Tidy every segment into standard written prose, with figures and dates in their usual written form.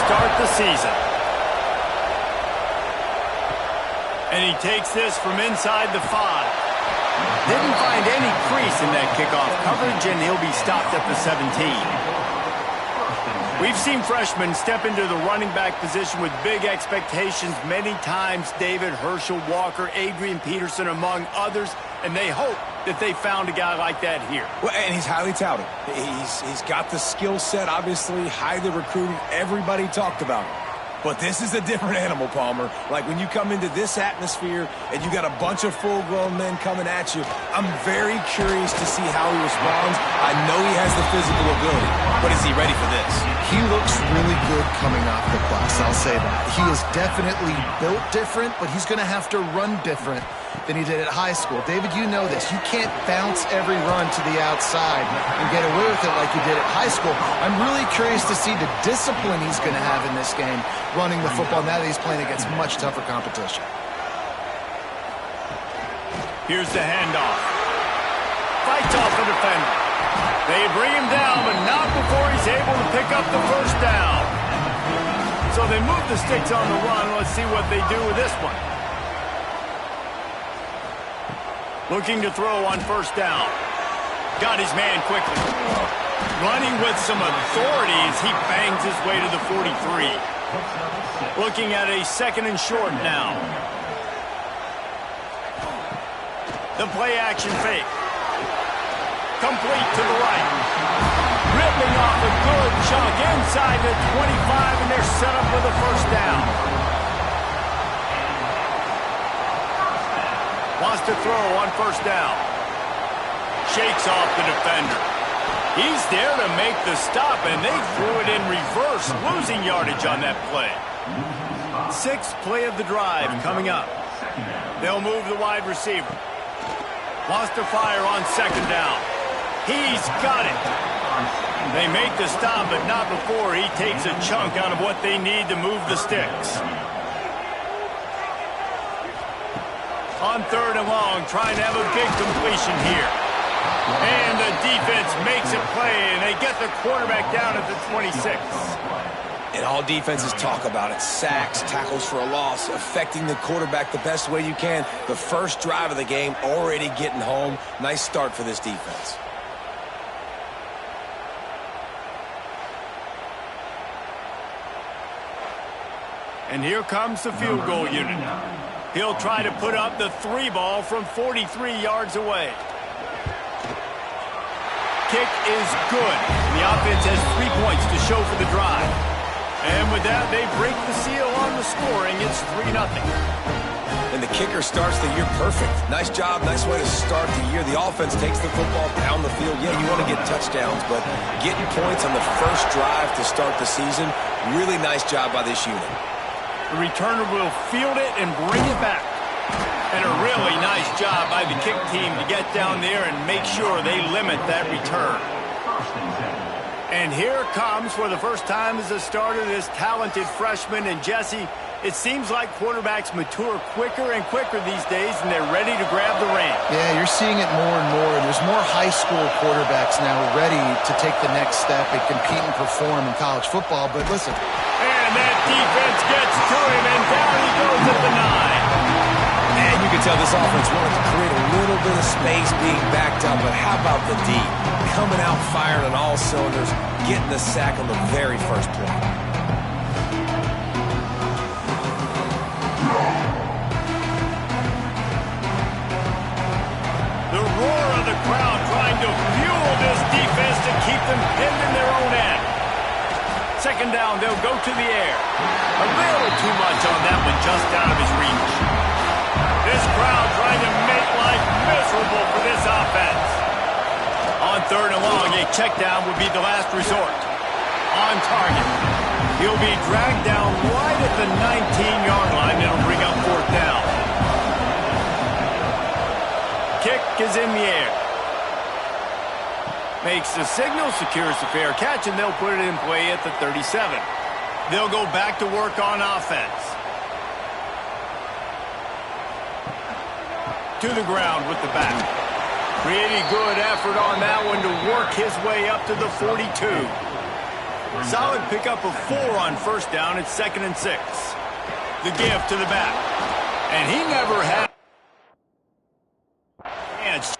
start the season. And he takes this from inside the 5. Didn't find any crease in that kickoff coverage, and he'll be stopped at the 17. We've seen freshmen step into the running back position with big expectations many times. David, Herschel, Walker, Adrian Peterson, among others, and they hope that they found a guy like that here. Well, and he's highly touted. He's got the skill set, obviously, highly recruited. Everybody talked about him. But this is a different animal, Palmer. Like when you come into this atmosphere and you got a bunch of full-grown men coming at you, I'm very curious to see how he responds. I know he has the physical ability, but is he ready for this? He looks really good coming off the bus, I'll say that. He is definitely built different, but he's going to have to run different than he did at high school. David, you know this. You can't bounce every run to the outside and get away with it like you did at high school. I'm really curious to see the discipline he's going to have in this game, running the football now that he's playing against much tougher competition. Here's the handoff. Fights off the defender. They bring him down, but not before he's able to pick up the first down. So they move the sticks on the run. Let's see what they do with this one. Looking to throw on first down. Got his man quickly. Running with some authority as he bangs his way to the 43. Looking at a 2nd and short now. The play action fake. Complete to the right. Ripping off a good chunk inside the 25, and they're set up with a first down. Wants to throw on first down. Shakes off the defender. He's there to make the stop, and they threw it in reverse, losing yardage on that play. 6th play of the drive coming up. They'll move the wide receiver. Wants to fire on 2nd down. He's got it. They make the stop, but not before he takes a chunk out of what they need to move the sticks. On 3rd and long, trying to have a big completion here. And the defense makes a play, and they get the quarterback down at the 26. And all defenses talk about it. Sacks, tackles for a loss, affecting the quarterback the best way you can. The first drive of the game, already getting home. Nice start for this defense. And here comes the field goal unit. He'll try to put up the 3 ball from 43 yards away. Kick is good. The offense has 3 points to show for the drive. And with that, they break the seal on the scoring. It's 3-0. And the kicker starts the year perfect. Nice job, nice way to start the year. The offense takes the football down the field. Yeah, you want to get touchdowns, but getting points on the first drive to start the season, really nice job by this unit. The returner will field it and bring it back. And a really nice job by the kick team to get down there and make sure they limit that return. And here comes, for the first time as a starter, this talented freshman. And Jesse, it seems like quarterbacks mature quicker and quicker these days, and they're ready to grab the reins. Yeah, you're seeing it more and more. And there's more high school quarterbacks now ready to take the next step and compete and perform in college football. But listen. And that defense gets to him, and down he goes at the 9. And you can tell this offense wanted to create a little bit of space being backed up, but how about the D? Coming out firing on all cylinders, getting the sack on the very first play. The roar of the crowd trying to fuel this defense to keep them pinned in their own end. 2nd down, they'll go to the air. A little too much on that one, just out of his reach. This crowd trying to make life miserable for this offense. On 3rd and long, a check down would be the last resort. On target. He'll be dragged down right at the 19-yard line. It'll bring up 4th down. Kick is in the air. Makes the signal, secures the fair catch, and they'll put it in play at the 37. They'll go back to work on offense. To the ground with the back. Pretty good effort on that one to work his way up to the 42. Solid pickup of 4 on first down. It's 2nd and 6. The give to the back. And he never had a chance.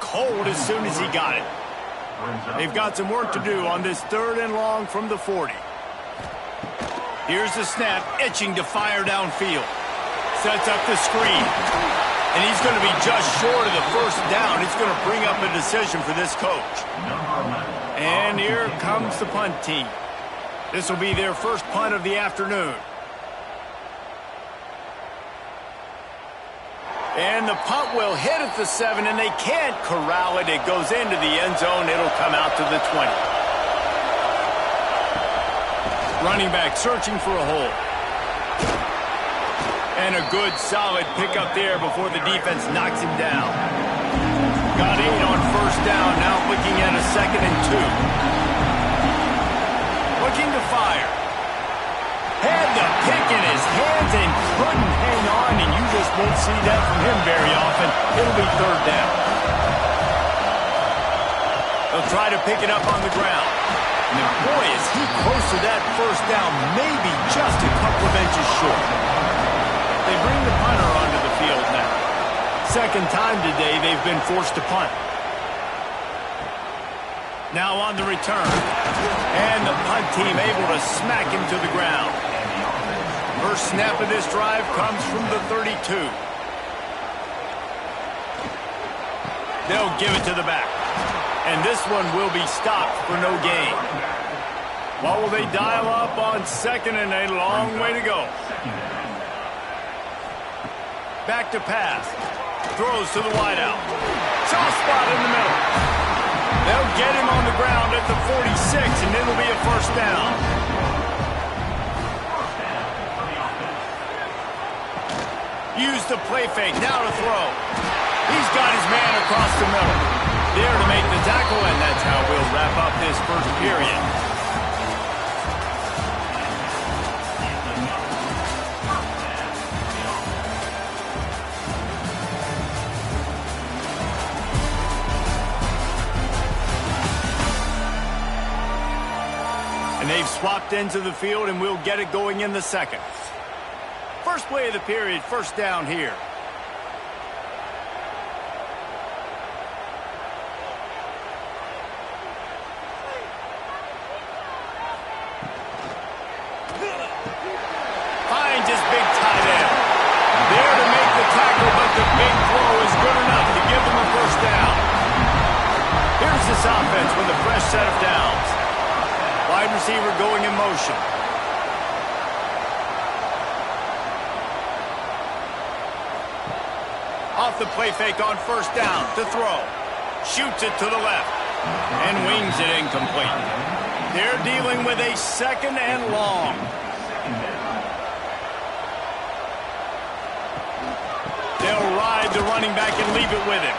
Cold as soon as he got it. They've got some work to do on this 3rd and long from the 40. Here's the snap, itching to fire downfield. Sets up the screen. And he's going to be just short of the first down. It's going to bring up a decision for this coach. And here comes the punt team. This will be their first punt of the afternoon. And the punt will hit at the 7, and they can't corral it. It goes into the end zone. It'll come out to the 20. Running back searching for a hole. And a good, solid pickup there before the defense knocks him down. Got 8 on first down. Now looking at a 2nd and 2. Looking to fire. Had the pick in his hands and couldn't hang on, and you just won't see that from him very often. It'll be 3rd down. They'll try to pick it up on the ground. And boy, is he close to that first down, maybe just a couple of inches short. They bring the punter onto the field now. 2nd time today they've been forced to punt. Now on the return. And the punt team able to smack him to the ground. First snap of this drive comes from the 32. They'll give it to the back. And this one will be stopped for no gain. What will they dial up on 2nd and a long way to go? Back to pass. Throws to the wideout. Soft spot in the middle. They'll get him on the ground at the 46, and it'll be a first down. Use the play fake, now to throw. He's got his man across the middle. There to make the tackle, and that's how we'll wrap up this first period. And they've swapped ends of the field, and we'll get it going in the 2nd. First play of the period, first down here. Finds his big tight end. There to make the tackle, but the big throw is good enough to give them a first down. Here's this offense with a fresh set of downs. Wide receiver going in motion. Off the play fake on first down to throw. Shoots it to the left. And wings it incomplete. They're dealing with a 2nd and long. They'll ride the running back and leave it with him.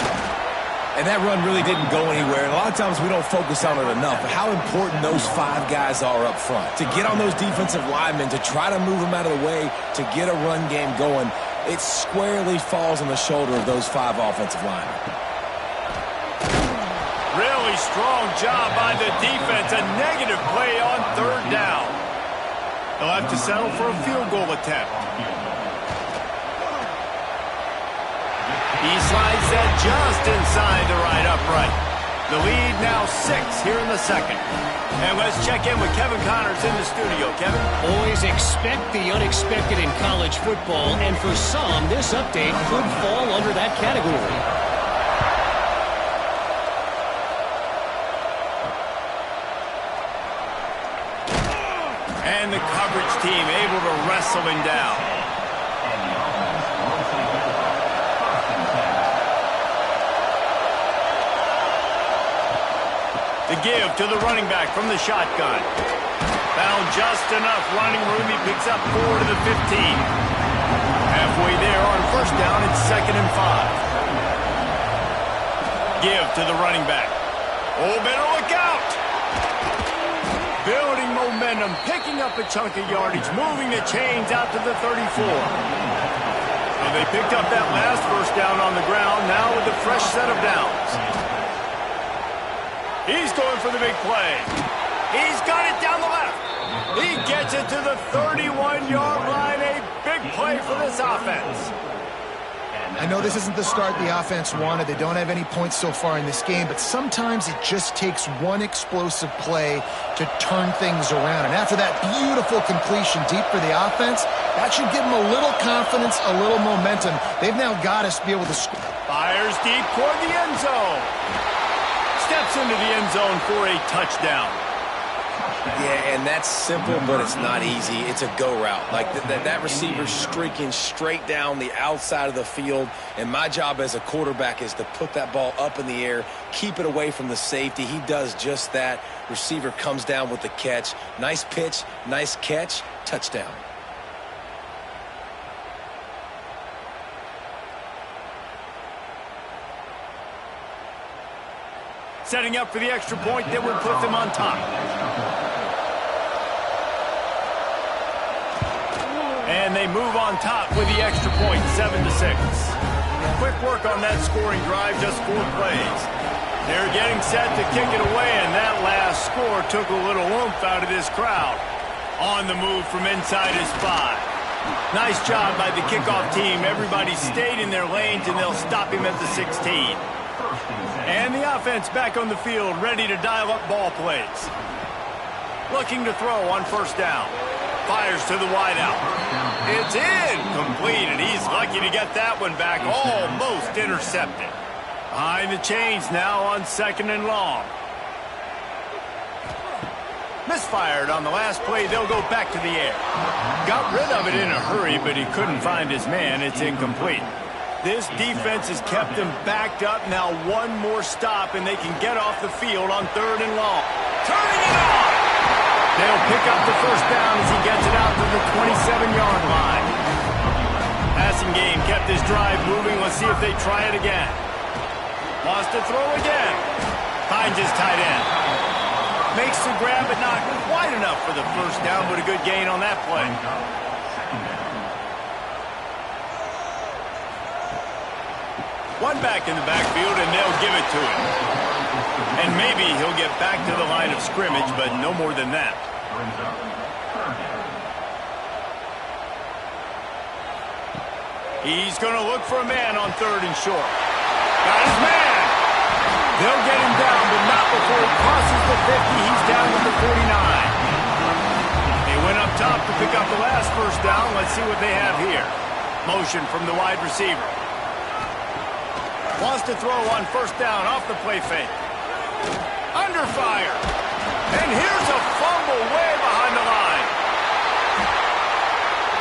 And that run really didn't go anywhere. And a lot of times we don't focus on it enough. But how important those 5 guys are up front. To get on those defensive linemen, to try to move them out of the way, to get a run game going, it squarely falls on the shoulder of those 5 offensive linemen. Really strong job by the defense. A negative play on 3rd down. They'll have to settle for a field goal attempt. He slides that just inside the right upright. The lead now 6 here in the 2nd. And let's check in with Kevin Connors in the studio. Kevin? Always expect the unexpected in college football, and for some, this update could fall under that category. And the coverage team able to wrestle him down. The give to the running back from the shotgun. Found just enough running room. He picks up 4 to the 15. Halfway there on first down, it's 2nd and 5. Give to the running back. Oh, better look out. Building momentum, picking up a chunk of yardage, moving the chains out to the 34. So they picked up that last first down on the ground, now with a fresh set of downs. He's going for the big play. He's got it down the left. He gets it to the 31-yard line. A big play for this offense. I know this isn't the start the offense wanted. They don't have any points so far in this game, but sometimes it just takes one explosive play to turn things around. And after that beautiful completion deep for the offense, that should give them a little confidence, a little momentum. They've now got us to be able to score. Fires deep toward the end zone. Steps into the end zone for a touchdown. Yeah, and that's simple, but it's not easy. It's a go route. Like that receiver's streaking straight down the outside of the field, and my job as a quarterback is to put that ball up in the air, keep it away from the safety. He does just that. Receiver comes down with the catch. Nice pitch, nice catch, touchdown. Setting up for the extra point that would put them on top. And they move on top with the extra point, 7-6. Quick work on that scoring drive, just 4 plays. They're getting set to kick it away, and that last score took a little oomph out of this crowd. On the move from inside his 5. Nice job by the kickoff team. Everybody stayed in their lanes, and they'll stop him at the 16. And the offense back on the field, ready to dial up ball plays. Looking to throw on first down. Fires to the wideout. It's incomplete, and he's lucky to get that one back. Almost intercepted. Behind the chains now on 2nd and long. Misfired on the last play. They'll go back to the air. Got rid of it in a hurry, but he couldn't find his man. It's incomplete. This defense has kept them backed up. Now one more stop, and they can get off the field on 3rd and long. Turning it on! They'll pick up the first down as he gets it out to the 27-yard line. Passing game kept this drive moving. Let's see if they try it again. Wants to throw again. Finds his tight end. Makes the grab, but not quite enough for the first down, but a good gain on that play. One back in the backfield, and they'll give it to him. And maybe he'll get back to the line of scrimmage, but no more than that. He's going to look for a man on 3rd and short. Got his man. They'll get him down, but not before he crosses the 50. He's down to the 49. They went up top to pick up the last first down. Let's see what they have here. Motion from the wide receiver. Wants to throw on first down off the play fake. Under fire. And here's a fumble way behind the line.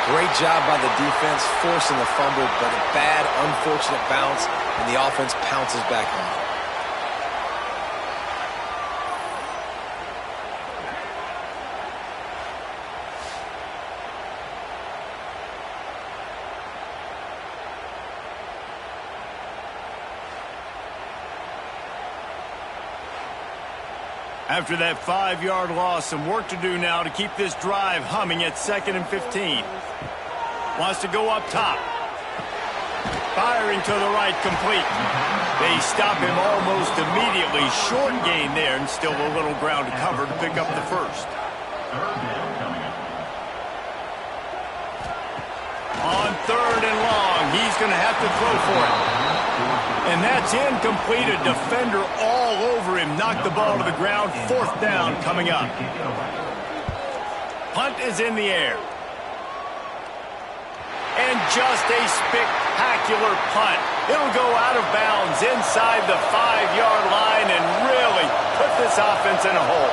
Great job by the defense forcing the fumble, but a bad, unfortunate bounce, and the offense pounces back on it. After that 5-yard loss, some work to do now to keep this drive humming at 2nd and 15. Wants to go up top. Firing to the right, complete. They stop him almost immediately. Short gain there, and still a little ground to cover to pick up the first. On 3rd and long, he's going to have to throw for it. And that's incomplete. A defender all over him. Knocked the ball to the ground. 4th down coming up. Punt is in the air. And just a spectacular punt. It'll go out of bounds inside the 5-yard line and really put this offense in a hole.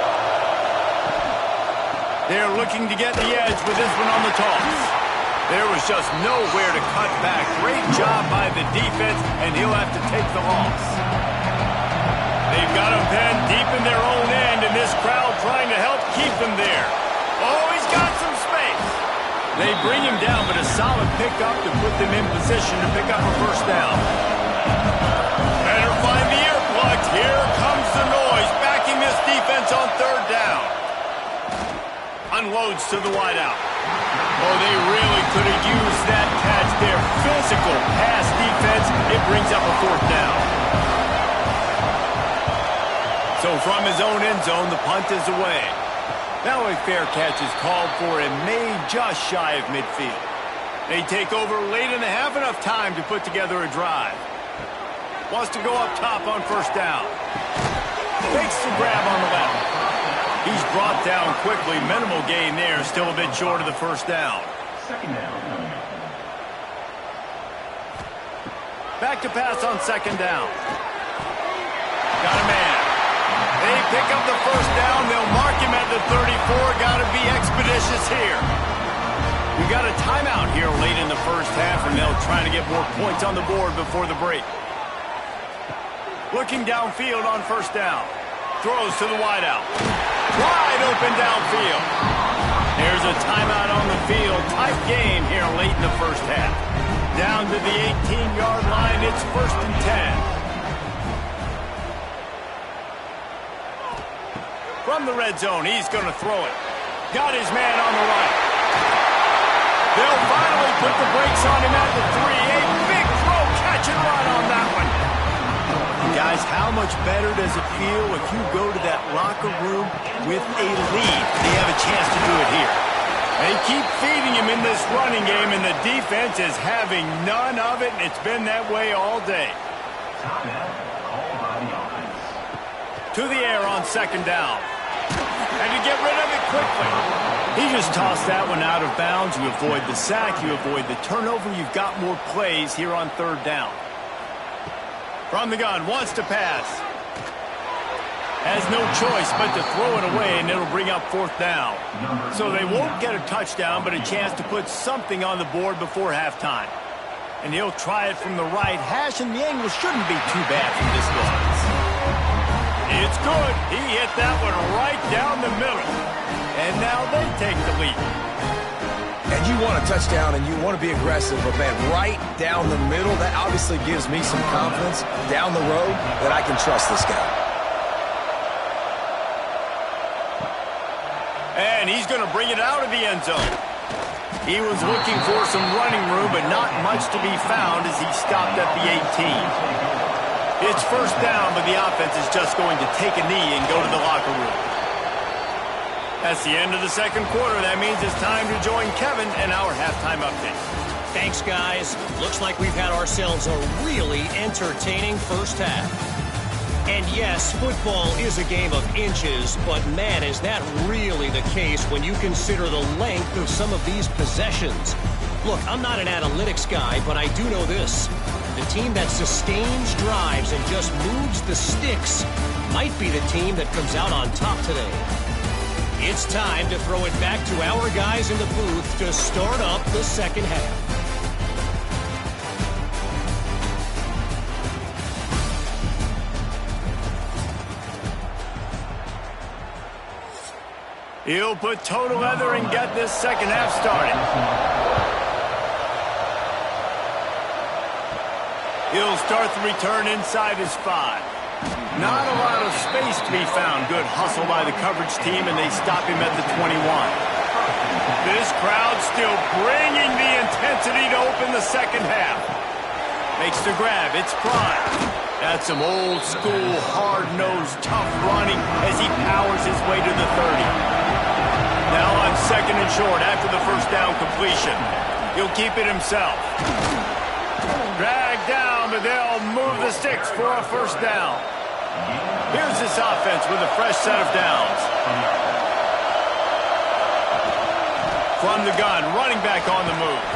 They're looking to get the edge with this one on the toss. There was just nowhere to cut back. Great job by the defense, and he'll have to take the loss. They've got him pinned deep in their own end, and this crowd trying to help keep them there. Oh, he's got some space. They bring him down, but a solid pickup to put them in position to pick up a first down. Better find the earplugs. Here comes the noise, backing this defense on third down. Unloads to the wideout. Oh, they really could have used that catch there. Physical pass defense. It brings up a fourth down. So from his own end zone, the punt is away. Now a fair catch is called for and made just shy of midfield. They take over late in the half, enough time to put together a drive. Wants to go up top on first down. Takes the grab on the left. He's brought down quickly. Minimal gain there. Still a bit short of the first down. Second down. Back to pass on second down. Got a man. They pick up the first down. They'll mark him at the 34. Got to be expeditious here. We got a timeout here late in the first half, and they'll try to get more points on the board before the break. Looking downfield on first down. Throws to the wideout. Wide open downfield. There's a timeout on the field. Tight game here late in the first half. Down to the 18-yard line. It's 1st and 10. From the red zone, he's going to throw it. Got his man on the right. They'll finally put the brakes on him at the 3. A big throw, catch and run on that one. Guys, how much better does it feel if you go to that locker room with a lead? They have a chance to do it here. They keep feeding him in this running game, and the defense is having none of it, and it's been that way all day. To the air on second down. And to get rid of it quickly. He just tossed that one out of bounds. You avoid the sack. You avoid the turnover. You've got more plays here on third down. From the gun, wants to pass. Has no choice but to throw it away, and it'll bring up fourth down. So they won't get a touchdown, but a chance to put something on the board before halftime. And he'll try it from the right hash, and the angle shouldn't be too bad from this distance. It's good. He hit that one right down the middle. And now they take the lead. And you want a touchdown and you want to be aggressive, but man, right down the middle, that obviously gives me some confidence down the road that I can trust this guy. And he's going to bring it out of the end zone. He was looking for some running room, but not much to be found as he stopped at the 18. It's first down, but the offense is just going to take a knee and go to the locker room. That's the end of the second quarter. That means it's time to join Kevin and our halftime update. Thanks, guys. Looks like we've had ourselves a really entertaining first half. And yes, football is a game of inches, but man, is that really the case when you consider the length of some of these possessions. Look, I'm not an analytics guy, but I do know this. The team that sustains drives and just moves the sticks might be the team that comes out on top today. It's time to throw it back to our guys in the booth to start up the second half. He'll put toe to leather and get this second half started. He'll start the return inside his 5. Not a lot of space to be found. Good hustle by the coverage team, and they stop him at the 21. This crowd still bringing the intensity to open the second half. Makes the grab. It's Prime. That's some old school, hard-nosed, tough running as he powers his way to the 30. Now on second and short after the first down completion. He'll keep it himself. Dragged down, but they'll move the sticks for a first down. Here's this offense with a fresh set of downs. From the gun, running back on the move.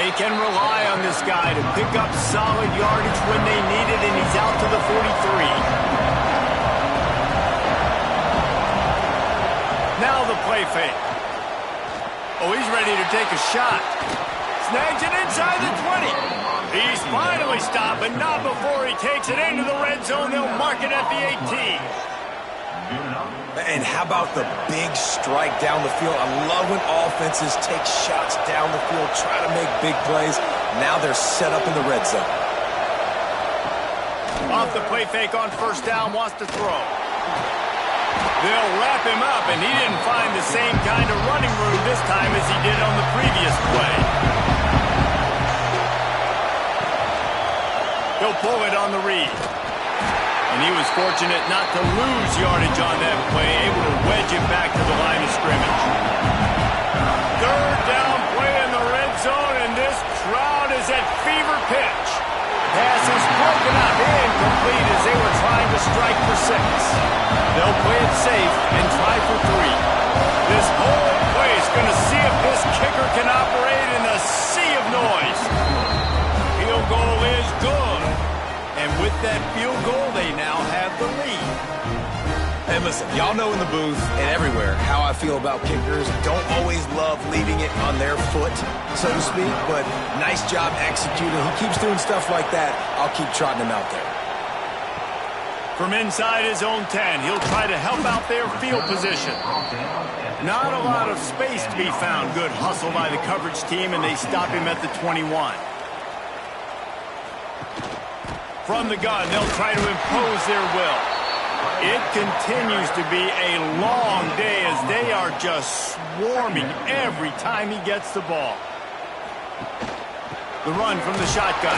They can rely on this guy to pick up solid yardage when they need it, and he's out to the 43. Now the play fake. Oh, he's ready to take a shot. Snags it inside the 20. He's finally stopped, but not before he takes it into the red zone. They'll mark it at the 18. And how about the big strike down the field? I love when offenses take shots down the field, try to make big plays. Now they're set up in the red zone. Off the play fake on first down, wants to throw. They'll wrap him up, and he didn't find the same kind of running room this time as he did on the previous play. He'll pull it on the read. And he was fortunate not to lose yardage on that play, able to wedge it back to the line of scrimmage. Third down play in the red zone, and this crowd is at fever pitch. Pass is broken up, incomplete as they were trying to strike for 6. They'll play it safe and try for 3. This whole play is going to see if this kicker can operate in a sea of noise. Field goal is good. And with that field goal, they now have the lead. And listen, y'all know in the booth and everywhere how I feel about kickers. Don't always love leaving it on their foot, so to speak, but nice job executing. He keeps doing stuff like that. I'll keep trotting him out there. From inside his own 10, he'll try to help out their field position. Not a lot of space to be found. Good hustle by the coverage team, and they stop him at the 21. From the gun, they'll try to impose their will. It continues to be a long day as they are just swarming every time he gets the ball. The run from the shotgun.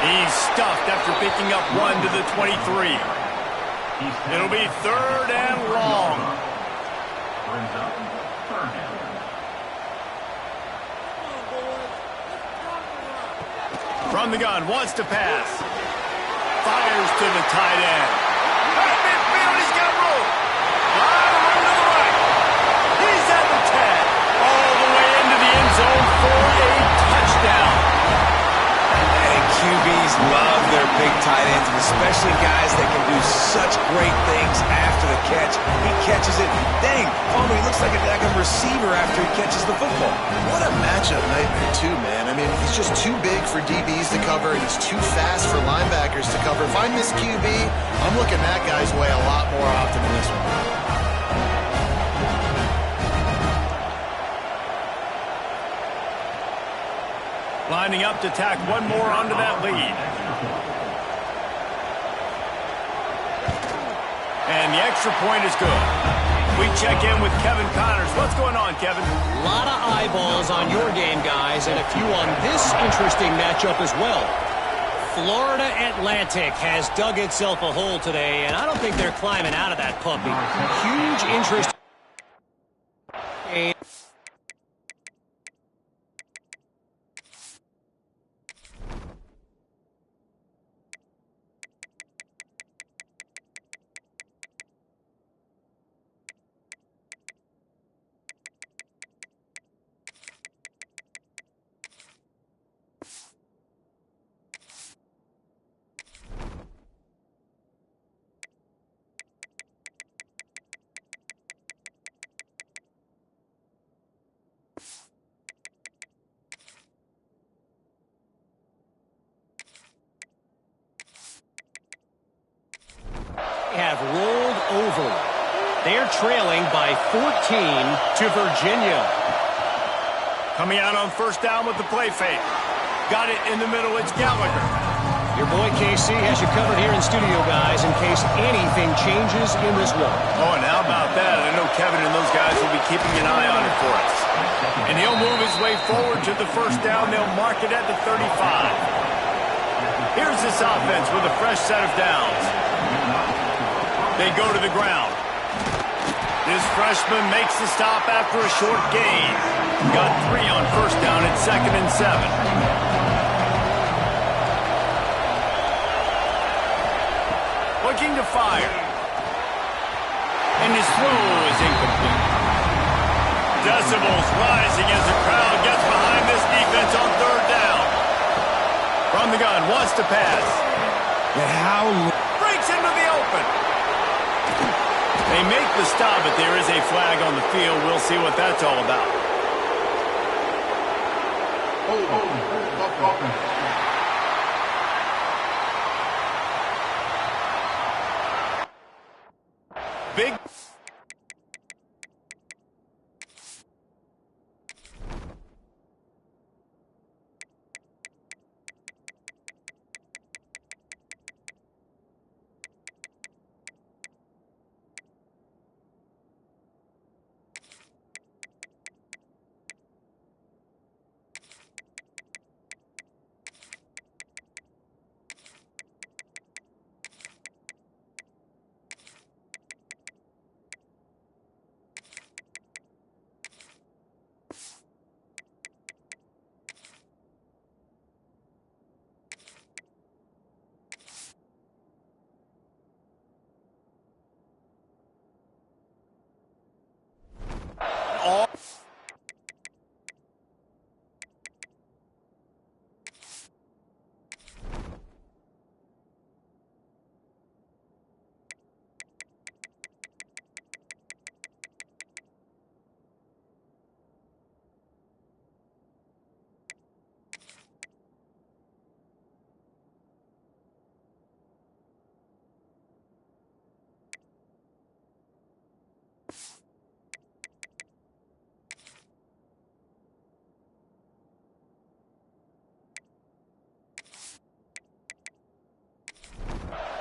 He's stuffed after picking up 1 to the 23. It'll be 3rd and long. From the gun, wants to pass. Fires to the tight end. Midfield, he's got room. Run to the right. He's at the 10. All the way into the end zone for a touchdown. And QBs love their big tight ends, and especially guys that can do such great things after the catch. He catches it. Dang, Palmer, he looks like a receiver after he catches the football. What a matchup nightmare, too, man. I mean, he's just too big for DBs to cover, and he's too fast for linebackers to cover. If I miss QB, I'm looking that guy's way a lot more often than this one. Lining up to tack one more onto that lead. And the extra point is good. We check in with Kevin Connors. What's going on, Kevin? A lot of eyeballs on your game, guys, and a few on this interesting matchup as well. Florida Atlantic has dug itself a hole today, and I don't think they're climbing out of that puppy. Huge interest. Have rolled over. They're trailing by 14 to Virginia. Coming out on first down with the play fake. Got it in the middle. It's Gallagher. Your boy KC has you covered here in studio, guys, in case anything changes in this one. Oh, and how about that? I know Kevin and those guys will be keeping an eye on it for us. And he'll move his way forward to the first down. They'll mark it at the 35. Here's this offense with a fresh set of downs. They go to the ground. This freshman makes the stop after a short gain. Got 3 on first down at 2nd and 7. Looking to fire. And his throw is incomplete. Decibels rising as the crowd gets behind this defense on 3rd down. From the gun, wants to pass. And how... breaks into the open. They make the stop, but there is a flag on the field. We'll see what that's all about.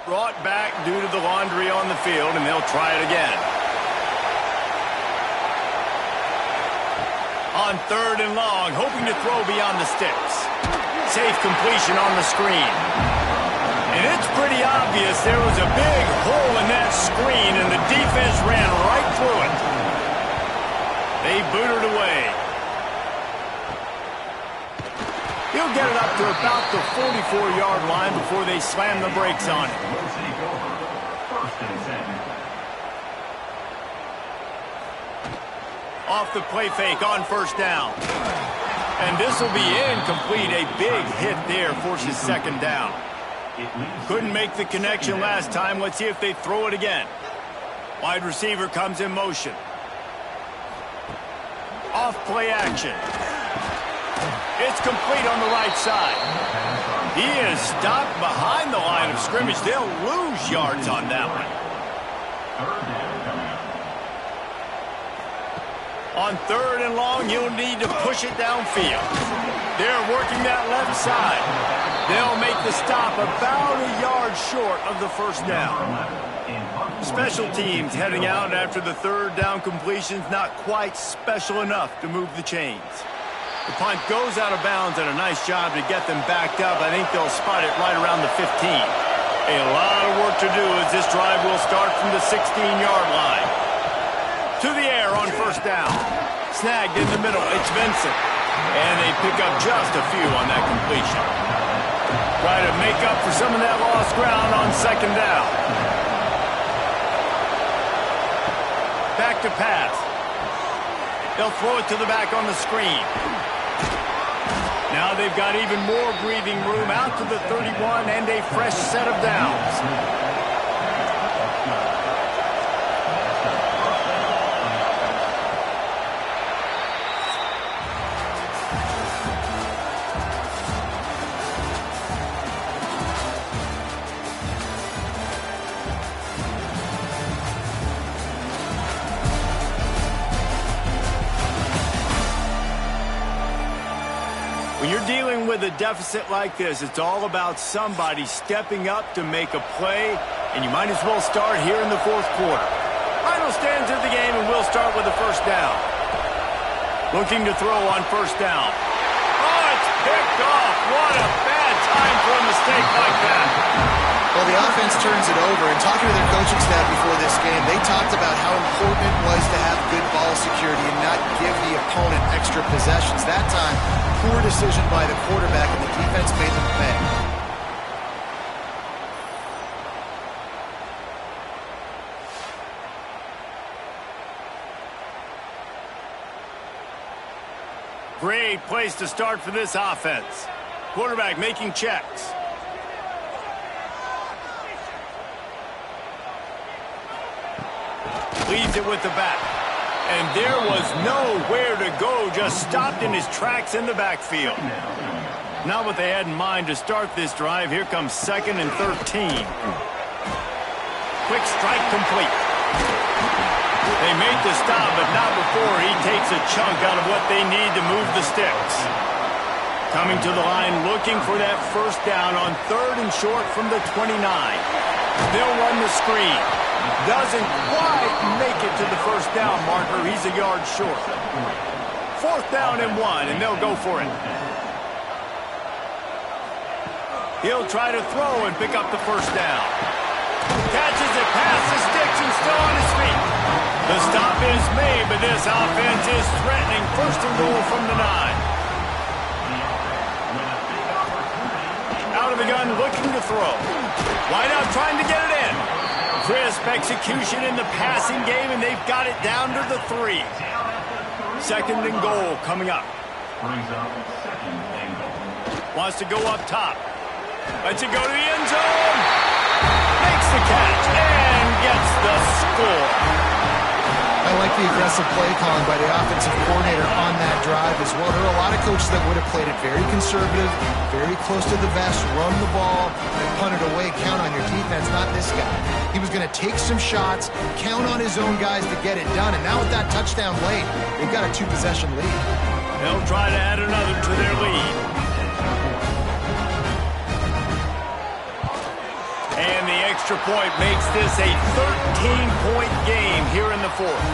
brought back due to the laundry on the field, and they'll try it again. On 3rd and long, hoping to throw beyond the sticks. Safe completion on the screen. And it's pretty obvious there was a big hole in that screen, and the defense ran right through it. They booted away. He'll get it up to about the 44-yard line before they slam the brakes on him. Off the play fake on 1st down. And this will be incomplete. A big hit there forces 2nd down. Couldn't make the connection last time. Let's see if they throw it again. Wide receiver comes in motion. Off play action. It's complete on the right side. He is stopped behind the line of scrimmage. They'll lose yards on that one. On 3rd and long, you'll need to push it downfield. They're working that left side. They'll make the stop about a yard short of the 1st down. Special teams heading out after the 3rd down completion's not quite special enough to move the chains. The punt goes out of bounds, and a nice job to get them backed up. I think they'll spot it right around the 15. A lot of work to do as this drive will start from the 16-yard line. To the air on 1st down. Snagged in the middle. It's Vincent. And they pick up just a few on that completion. Try to make up for some of that lost ground on 2nd down. Back to pass. They'll throw it to the back on the screen. Now they've got even more breathing room out to the 31 and a fresh set of downs. When you're dealing with a deficit like this, it's all about somebody stepping up to make a play, and you might as well start here in the 4th quarter. Final stands of the game, and we'll start with the 1st down. Looking to throw on 1st down. Oh, it's picked off. What a bad time for a mistake like that. Well, the offense turns it over, and talking to their coaching staff before this game, they talked about how important it was to have good ball security and not give the opponent extra possessions. That time, poor decision by the quarterback, and the defense made them pay. Great place to start for this offense. Quarterback making checks. Leads it with the back. And there was nowhere to go, just stopped in his tracks in the backfield. Not what they had in mind to start this drive. Here comes 2nd and 13. Quick strike complete. They made the stop, but not before he takes a chunk out of what they need to move the sticks. Coming to the line, looking for that 1st down on 3rd and short from the 29. They'll run the screen. Doesn't quite make it to the 1st down marker. He's a yard short. 4th down and 1, and they'll go for it. He'll try to throw and pick up the 1st down. Catches it past the sticks and still on his feet. The stop is made, but this offense is threatening 1st and goal from the 9. Out of the gun, looking to throw. Wide out, trying to get it in. Crisp execution in the passing game, and they've got it down to the 3. 2nd and goal coming up. Wants to go up top. Lets it go to the end zone. Makes the catch and gets the score. I like the aggressive play calling by the offensive coordinator on that drive as well. There are a lot of coaches that would have played it very conservative, very close to the vest, run the ball, and punt it away, count on your defense, not this guy. He was going to take some shots, count on his own guys to get it done, and now with that touchdown late, they've got a 2-possession lead. They'll try to add another to their lead. And the extra point makes this a 13-point game here in the fourth.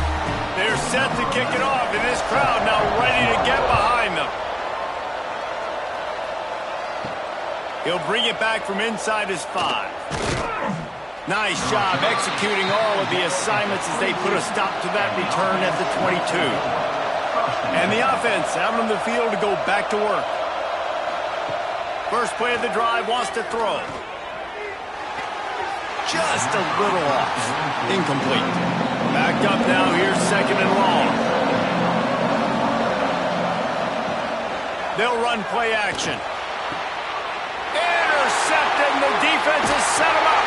They're set to kick it off, and this crowd now ready to get behind them. He'll bring it back from inside his 5. Nice job executing all of the assignments as they put a stop to that return at the 22. And the offense out on the field to go back to work. First play of the drive, wants to throw. Just a little off. Incomplete. Backed up now, here's second and long. They'll run play action. Intercepted, the defense has set him up.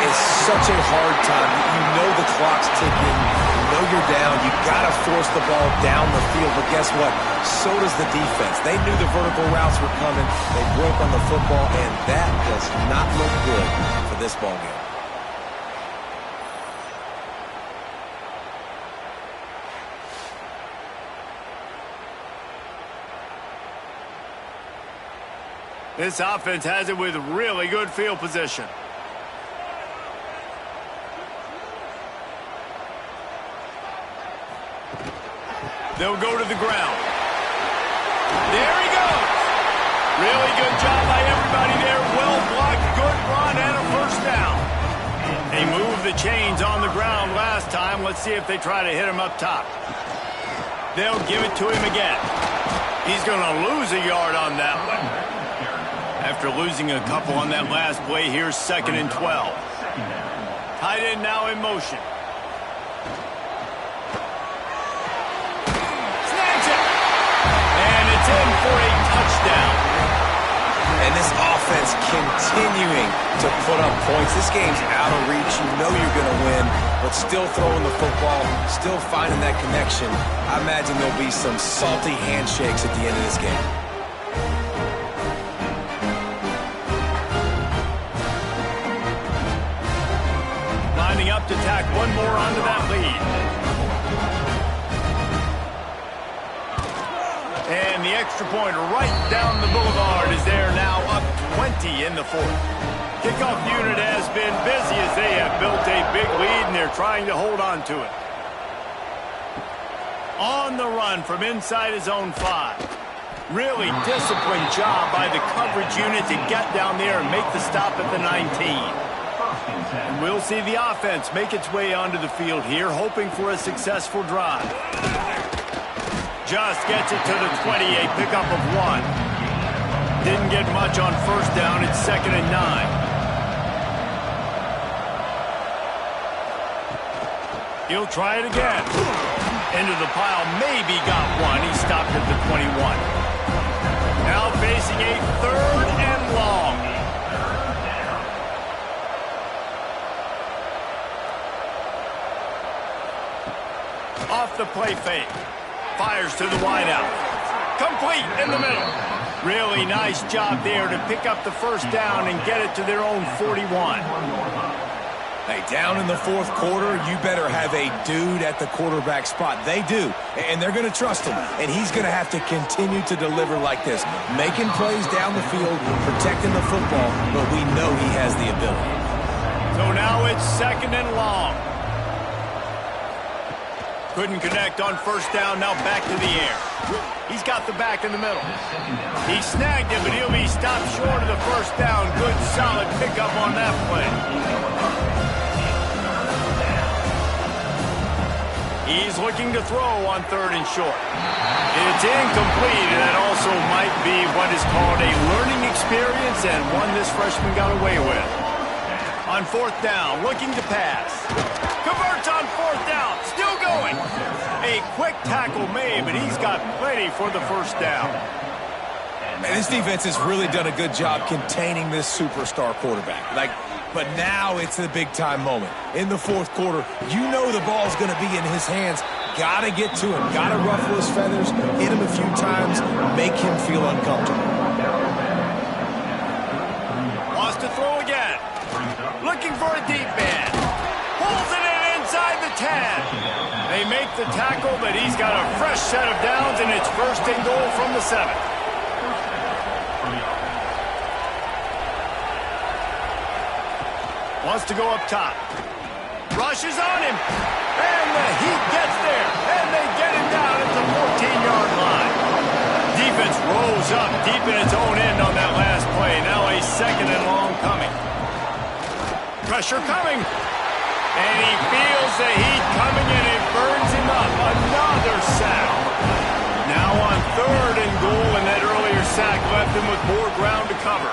It's such a hard time. You know the clock's ticking. You know you're down. You got to force the ball down the field. But guess what? So does the defense. They knew the vertical routes were coming. They broke on the football, and that does not look good for this ball game. This offense has it with really good field position. They'll go to the ground. There he goes. Really good job by everybody there. Well blocked, good run, and a first down. They moved the chains on the ground last time. Let's see if they try to hit him up top. They'll give it to him again. He's going to lose a yard on that one. After losing a couple on that last play, here's second and 12. Tight end now in motion. Snags it! And it's in for a touchdown. And this offense continuing to put up points. This game's out of reach. You know you're going to win, but still throwing the football, still finding that connection. I imagine there'll be some salty handshakes at the end of this game. Up to tack one more onto that lead. And the extra point right down the boulevard is there now, up 20 in the fourth. Kickoff unit has been busy as they have built a big lead and they're trying to hold on to it. On the run from inside his own 5. Really disciplined job by the coverage unit to get down there and make the stop at the 19. And we'll see the offense make its way onto the field here, hoping for a successful drive. Just gets it to the 20, a pickup of 1. Didn't get much on first down. It's second and 9. He'll try it again. Into the pile, maybe got one. He stopped at the 21. Now facing a third and long. Off the play fake. Fires to the wideout. Complete in the middle. Really nice job there to pick up the first down and get it to their own 41. Hey, down in the fourth quarter, you better have a dude at the quarterback spot. They do, and they're going to trust him. And he's going to have to continue to deliver like this, making plays down the field, protecting the football, but we know he has the ability. So now it's second and long. Couldn't connect on first down, now back to the air. He's got the back in the middle. He snagged it, but he'll be stopped short of the first down. Good, solid pickup on that play. He's looking to throw on third and short. It's incomplete, and that also might be what is called a learning experience, and one this freshman got away with. On fourth down, looking to pass. Converts on fourth down, still going. A quick tackle made, but he's got plenty for the first down. Man, this defense has really done a good job containing this superstar quarterback. But now it's the big-time moment. In the fourth quarter, you know the ball's going to be in his hands. Got to get to him. Got to ruffle his feathers, hit him a few times, make him feel uncomfortable. Wants to throw again. Looking for a deep man. Pulls it in inside the 10. They make the tackle, but he's got a fresh set of downs, and it's first and goal from the 7. Wants to go up top. Rushes on him. And the Heat gets there. And they get him down at the 14-yard line. Defense rolls up deep in its own end on that last play. Now a second and long coming. Pressure coming. And he feels the heat coming and it burns him up. Another sack. Now on 3rd and goal, and that earlier sack left him with more ground to cover.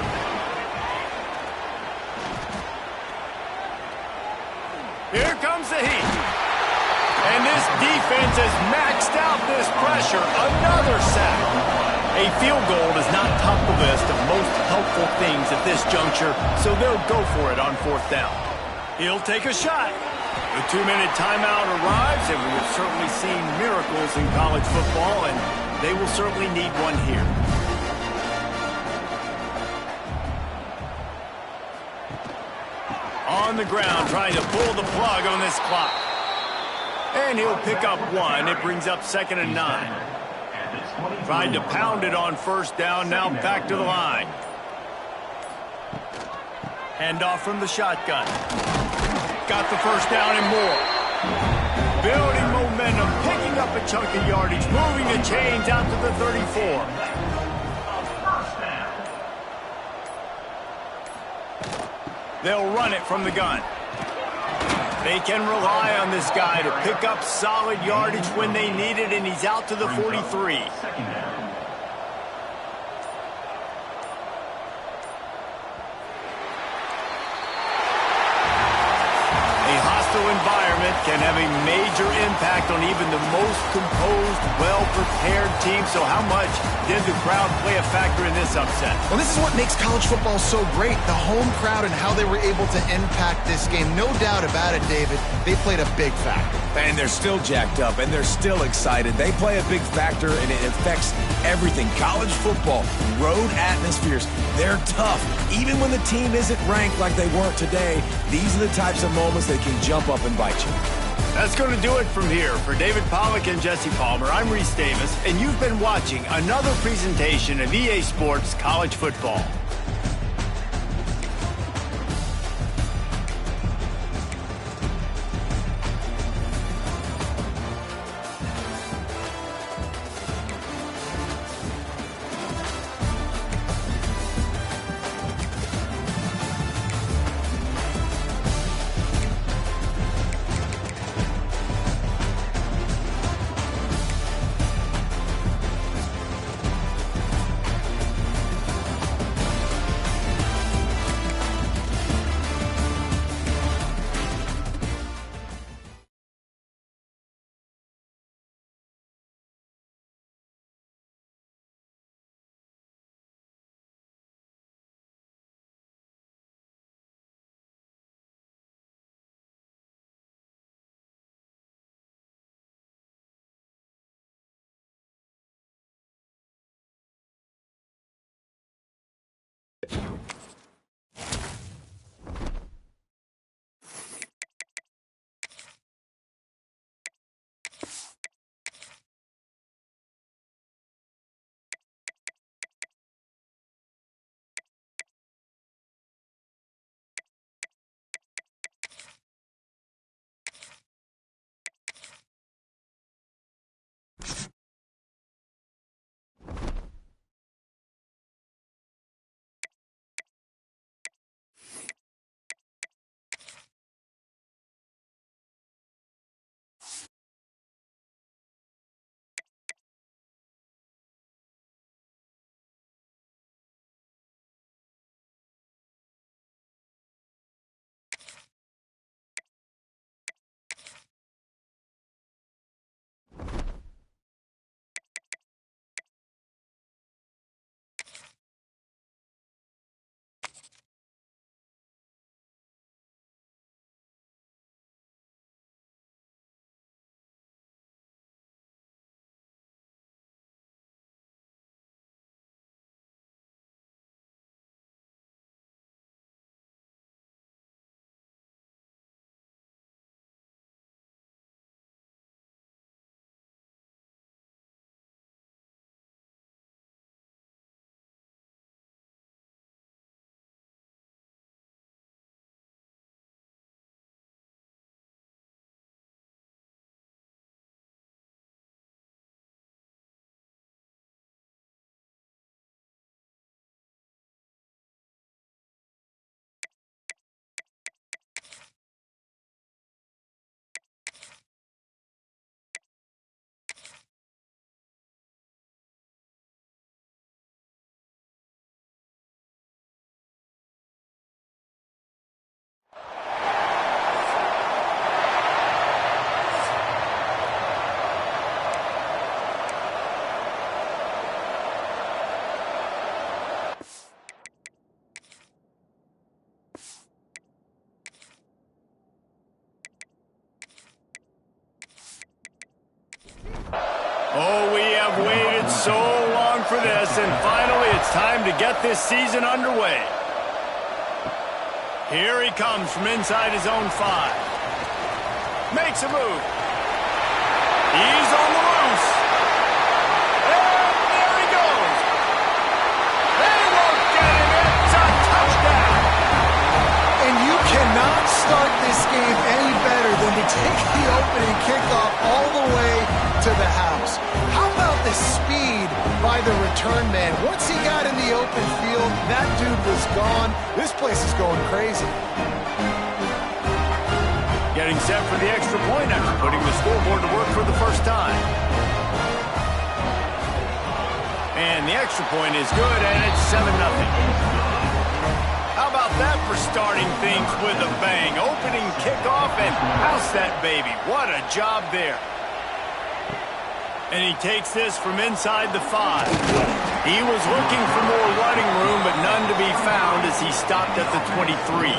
Here comes the heat. And this defense has maxed out this pressure. Another sack. A field goal does not top the list of most helpful things at this juncture, so they'll go for it on 4th down. He'll take a shot. The 2-minute timeout arrives, and we have certainly seen miracles in college football, and they will certainly need one here. On the ground, trying to pull the plug on this clock. And he'll pick up 1. It brings up 2nd and 9. Tried to pound it on 1st down, now back to the line. Handoff from the shotgun. Got the 1st down and more. Building momentum, picking up a chunk of yardage, moving the chains out to the 34. They'll run it from the gun. They can rely on this guy to pick up solid yardage when they need it, and he's out to the 43. Environment can have a major impact on even the most composed, well-prepared team. So how much did the crowd play a factor in this upset? Well, this is what makes college football so great, the home crowd and how they were able to impact this game. No doubt about it, David. They played a big factor. And they're still jacked up, and they're still excited. They play a big factor, and it affects everything. College football, road atmospheres, they're tough. Even when the team isn't ranked like they weren't today, these are the types of moments that can jump up and bite you. That's going to do it from here. For David Pollack and Jesse Palmer, I'm Reese Davis, and you've been watching another presentation of EA Sports College Football. Oh, we have waited so long for this, and finally it's time to get this season underway. Here he comes from inside his own 5. Makes a move. He's on the loose. And there he goes. They won't get him. It's a touchdown. And you cannot start this game any better than to take the opening kickoff all the way to the house. How about the speed by the return man? Once he got in the open field, that dude was gone. This place is going crazy. Getting set for the extra point after putting the scoreboard to work for the first time. And the extra point is good, and it's 7-0. How about that for starting things with a bang? Opening kickoff and house that baby. What a job there. And he takes this from inside the 5. He was looking for more running room, but none to be found as he stopped at the 23.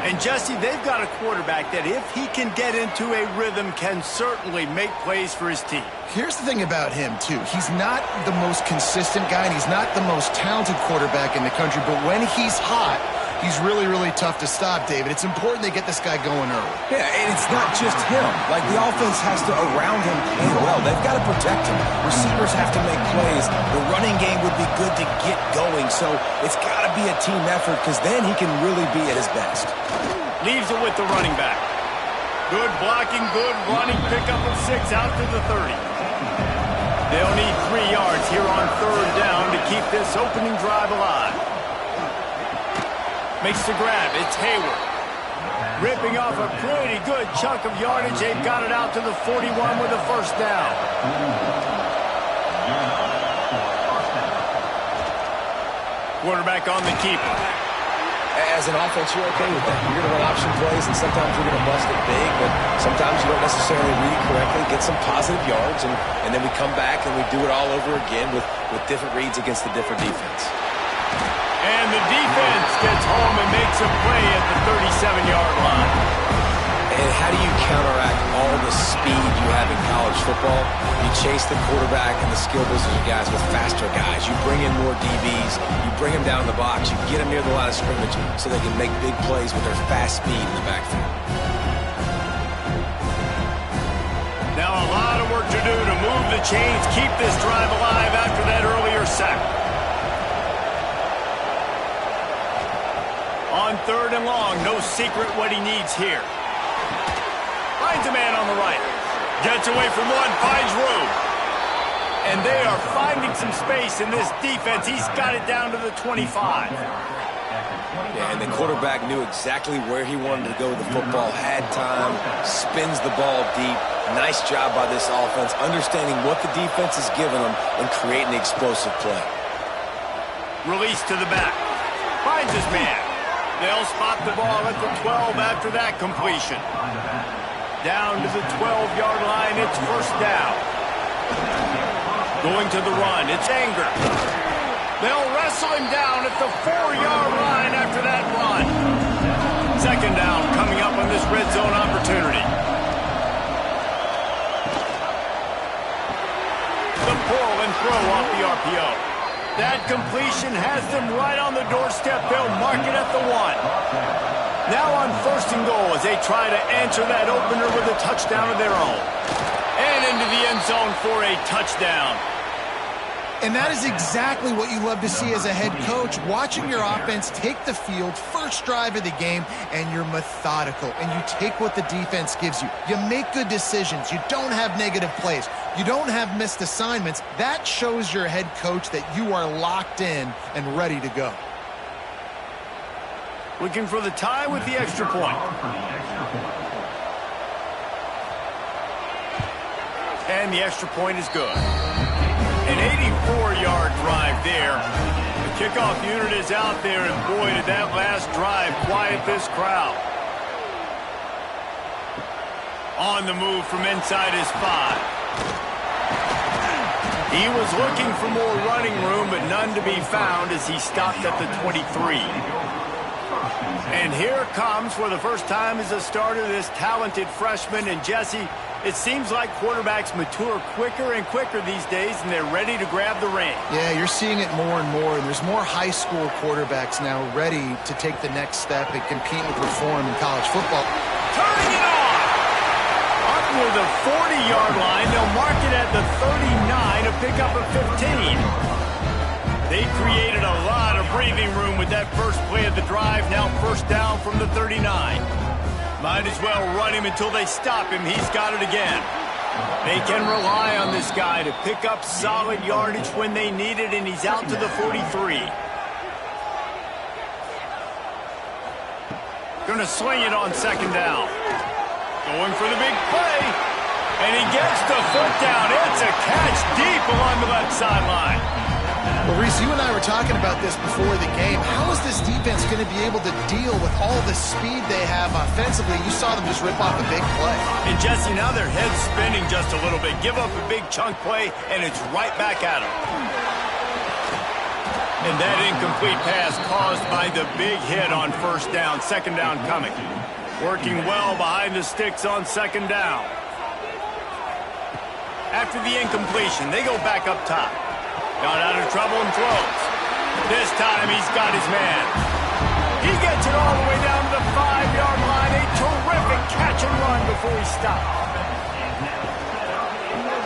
And Jesse, they've got a quarterback that if he can get into a rhythm can certainly make plays for his team. Here's the thing about him, too. He's not the most consistent guy, and he's not the most talented quarterback in the country, but when he's hot, he's really, really tough to stop, David. It's important they get this guy going early. Yeah, and it's not just him. Like, the offense has to, around him, play well. They've got to protect him. Receivers have to make plays. The running game would be good to get going, so it's got to be a team effort because then he can really be at his best. Leaves it with the running back. Good blocking, good running, pickup of 6 out to the 30. They'll need 3 yards here on 3rd down to keep this opening drive alive. Makes the grab. It's Hayward. Ripping off a pretty good chunk of yardage. They've got it out to the 41 with a 1st down. Quarterback on the keeper. As an offense, you're okay with that. You're going to run option plays, and sometimes you're going to bust it big, but sometimes you don't necessarily read it correctly, get some positive yards, and then we come back and we do it all over again with different reads against the different defense. And the defense gets home and makes a play at the 37-yard line. And how do you counteract all the speed you have in college football? You chase the quarterback and the skill position guys with faster guys. You bring in more DBs. You bring them down the box. You get them near the line of scrimmage so they can make big plays with their fast speed in the backfield. Now a lot of work to do to move the chains, keep this drive alive after that earlier sack. On 3rd and long, no secret what he needs here. Finds a man on the right. Gets away from one, finds room. And they are finding some space in this defense. He's got it down to the 25. Yeah, and the quarterback knew exactly where he wanted to go with the football, had time, spins the ball deep. Nice job by this offense, understanding what the defense is giving them and creating the explosive play. Release to the back. Finds his man. They'll spot the ball at the 12 after that completion. Down to the 12-yard line, it's 1st down. Going to the run, it's Anger. They'll wrestle him down at the 4-yard line after that run. 2nd down coming up on this red zone opportunity. The pull and throw off the RPO. That completion has them right on the doorstep. They'll mark it at the 1. Now on 1st and goal as they try to answer that opener with a touchdown of their own. And into the end zone for a touchdown. And that is exactly what you love to see as a head coach, watching your offense take the field, first drive of the game, and you're methodical, and you take what the defense gives you. You make good decisions. You don't have negative plays. You don't have missed assignments. That shows your head coach that you are locked in and ready to go. Looking for the tie with the extra point. And the extra point is good. An 84-yard drive there. The kickoff unit is out there, and boy, did that last drive quiet this crowd. On the move from inside his 5. He was looking for more running room, but none to be found as he stopped at the 23. And here comes, for the first time as a starter, this talented freshman. And Jesse, It seems like quarterbacks mature quicker and quicker these days, and they're ready to grab the reins. Yeah, you're seeing it more and more, and there's more high school quarterbacks now ready to take the next step and compete with reform in college football. Turning it on! Up near the 40-yard line, they'll mark it at the 39, a pickup of 15. They created a lot of breathing room with that first play of the drive, now first down from the 39. Might as well run him until they stop him. He's got it again. They can rely on this guy to pick up solid yardage when they need it, and he's out to the 43. Gonna sling it on second down. Going for the big play. And he gets the foot down. It's a catch deep along the left sideline. Well, Reese, you and I were talking about this before the game. How is this defense going to be able to deal with all the speed they have offensively? You saw them just rip off a big play. And, Jesse, now their head's spinning just a little bit. Give up a big chunk play, and it's right back at them. And that incomplete pass caused by the big hit on first down. Second down coming. Working well behind the sticks on second down. After the incompletion, they go back up top. Got out of trouble and throws. This time he's got his man. He gets it all the way down to the 5-yard line. A terrific catch and run before he stopped.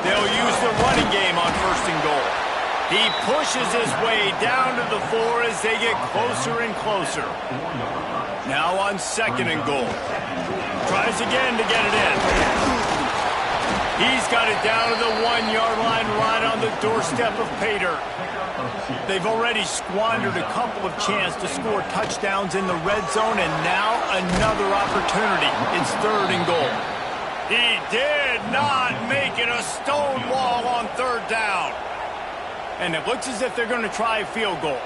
They'll use the running game on first and goal. He pushes his way down to the 4 as they get closer and closer. Now on second and goal. Tries again to get it in. He's got it down to the 1-yard line right on the doorstep of pay dirt. They've already squandered a couple of chances to score touchdowns in the red zone, and now another opportunity. It's third and goal. He did not make it a stone wall on third down. And it looks as if they're going to try a field goal.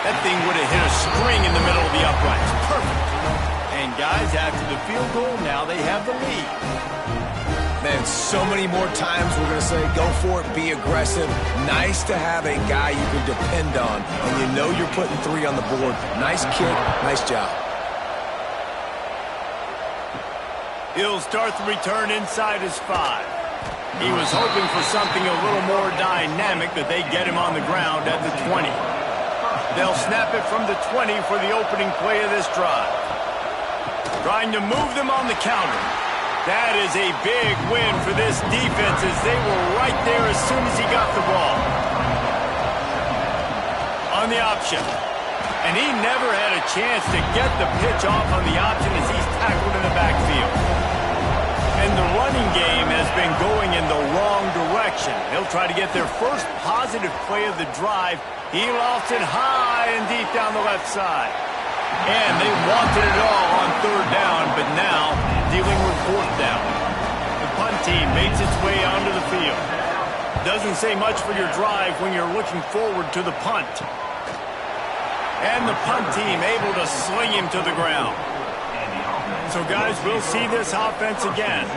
That thing would have hit a string in the middle of the uprights. Perfect. And guys, after the field goal, now they have the lead. Man, so many more times we're going to say, go for it, be aggressive. Nice to have a guy you can depend on, and you know you're putting 3 on the board. Nice kick, nice job. He'll start the return inside his 5. He was hoping for something a little more dynamic, but they get him on the ground at the 20. They'll snap it from the 20 for the opening play of this drive. Trying to move them on the counter. That is a big win for this defense as they were right there as soon as he got the ball. On the option. And he never had a chance to get the pitch off on the option as he's tackled in the backfield. And the running game has been going in the wrong direction. They'll try to get their first positive play of the drive. He lost it high and deep down the left side. And they wanted it all on third down, but now dealing with fourth down. The punt team makes its way onto the field. Doesn't say much for your drive when you're looking forward to the punt. And the punt team able to sling him to the ground. So, guys, we'll see this offense again.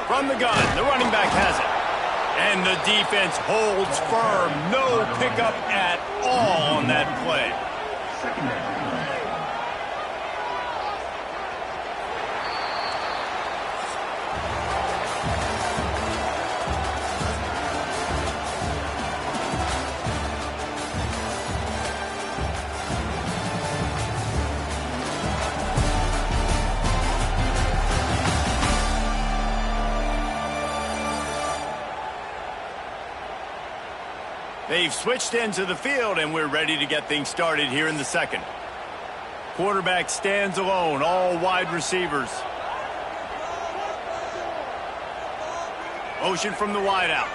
From the gun, the running back has it. And the defense holds firm. No pickup at all on that play. They've switched into the field, and we're ready to get things started here in the second. Quarterback stands alone, all wide receivers. Motion from the wideout.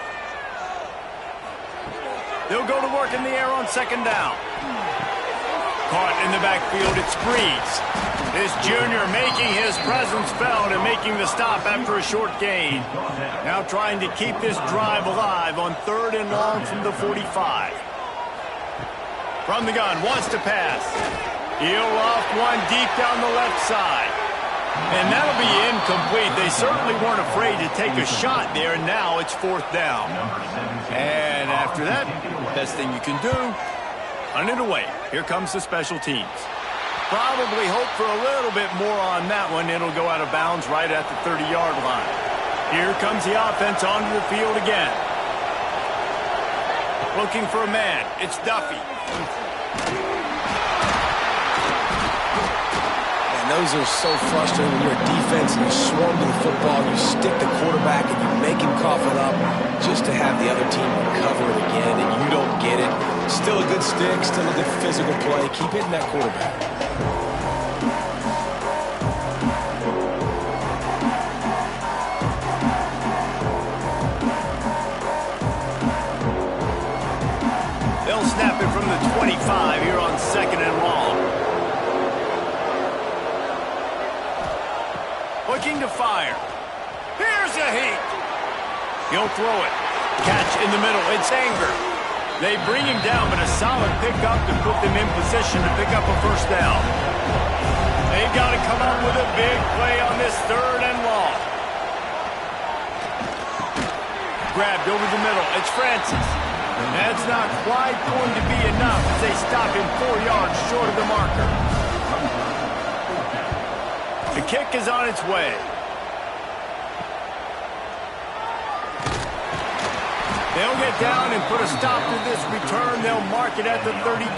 They'll go to work in the air on second down. Caught in the backfield, it's Breeze. This junior making his presence felt and making the stop after a short gain. Now trying to keep this drive alive on third and long from the 45. From the gun, wants to pass. He'll loft one deep down the left side. And that'll be incomplete. They certainly weren't afraid to take a shot there, and now it's fourth down. And after that, best thing you can do, punt it away. Here comes the special teams. Probably hope for a little bit more on that one. It'll go out of bounds right at the 30-yard line. Here comes the offense onto the field again. Looking for a man. It's Duffy. And those are so frustrating when you're a defense and you swarm to the football, you stick the quarterback and you make him cough it up just to have the other team recover it again, and you don't get it. Still a good stick, still a good physical play. Keep hitting that quarterback. They'll snap it from the 25 here on 2nd and long. Looking to fire. Here's a heat. He'll throw it. Catch in the middle. It's Anger. They bring him down, but a solid pickup to put them in position to pick up a first down. They've got to come up with a big play on this 3rd and long. Grabbed over the middle. It's Francis. That's not quite going to be enough as they stop him 4 yards short of the marker. The kick is on its way. They'll get down and put a stop to this return. They'll mark it at the 32.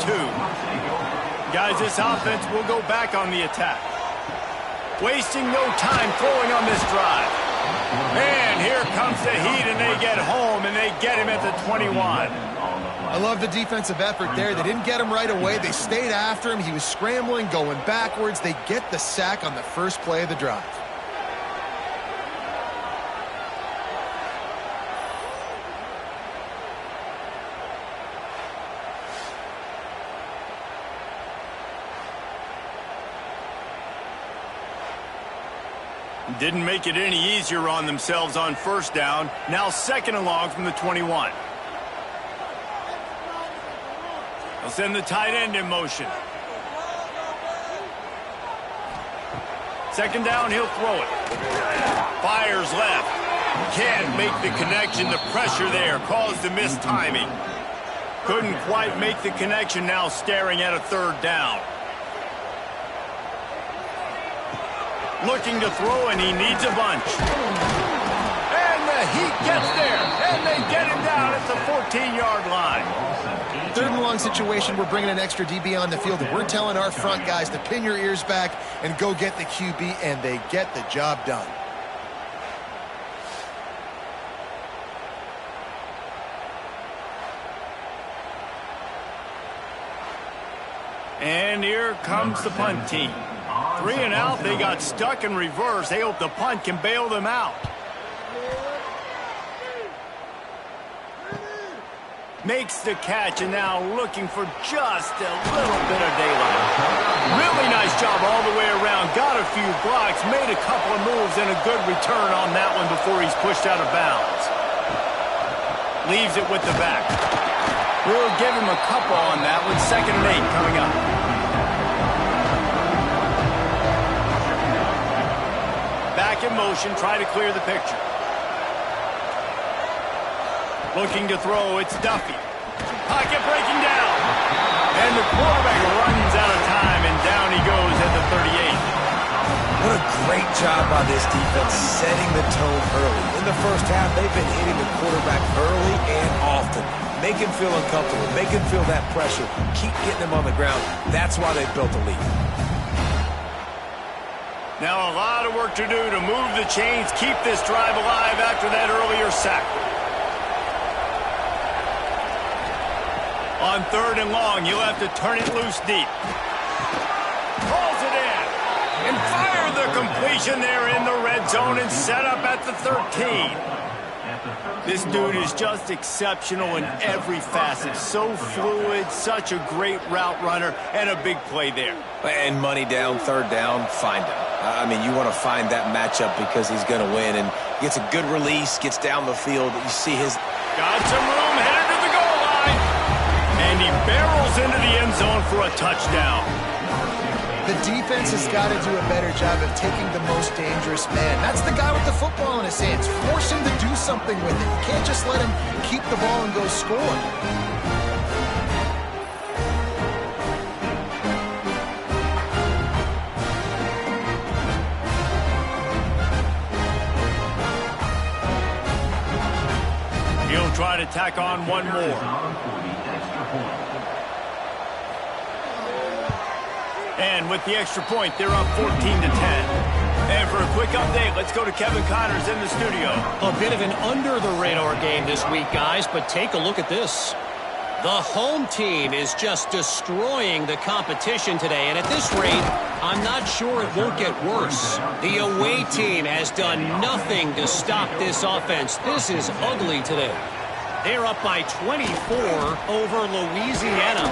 Guys, this offense will go back on the attack. Wasting no time throwing on this drive. And here comes the heat, and they get home, and they get him at the 21. I love the defensive effort there. They didn't get him right away. They stayed after him. He was scrambling, going backwards. They get the sack on the first play of the drive. Didn't make it any easier on themselves on first down. Now 2nd and long from the 21. They'll send the tight end in motion. 2nd down, he'll throw it. Fires left. Can't make the connection. The pressure there caused the missed timing. Couldn't quite make the connection, now staring at a 3rd down. Looking to throw, and he needs a bunch. And the Heat gets there, and they get him down at the 14-yard line. 3rd and long situation, we're bringing an extra DB on the field, and we're telling our front guys to pin your ears back and go get the QB, and they get the job done. And here comes the punt team. 3 and out, they got stuck in reverse. They hope the punt can bail them out. Makes the catch, and now looking for just a little bit of daylight. Really nice job all the way around. Got a few blocks, made a couple of moves, and a good return on that one before he's pushed out of bounds. Leaves it with the back. We'll give him a couple on that one. 2nd and 8 coming up. Back in motion, try to clear the picture. Looking to throw, it's Duffy. Pocket breaking down. And the quarterback runs out of time, and down he goes at the 38. What a great job by this defense setting the tone early. In the first half, they've been hitting the quarterback early and often. Make him feel uncomfortable. Make him feel that pressure. Keep getting him on the ground. That's why they've built a lead. Now a lot of work to do to move the chains, keep this drive alive after that earlier sack. On 3rd and long, you'll have to turn it loose deep. Calls it in. And fire the completion there in the red zone and set up at the 13. This dude is just exceptional in every facet. So fluid, such a great route runner, and a big play there. And money down, 3rd down, find him. I mean, you want to find that matchup because he's going to win. And gets a good release, gets down the field. You see his... Got some room, headed to the goal line. And he barrels into the end zone for a touchdown. The defense has got to do a better job of taking the most dangerous man. That's the guy with the football in his hands. Force him to do something with it. You can't just let him keep the ball and go score. He'll try to tack on one more. And with the extra point, they're up 14-10. And for a quick update, let's go to Kevin Connors in the studio. A bit of an under-the-radar game this week, guys, but take a look at this. The home team is just destroying the competition today, and at this rate, I'm not sure it won't get worse. The away team has done nothing to stop this offense. This is ugly today. They're up by 24 over Louisiana.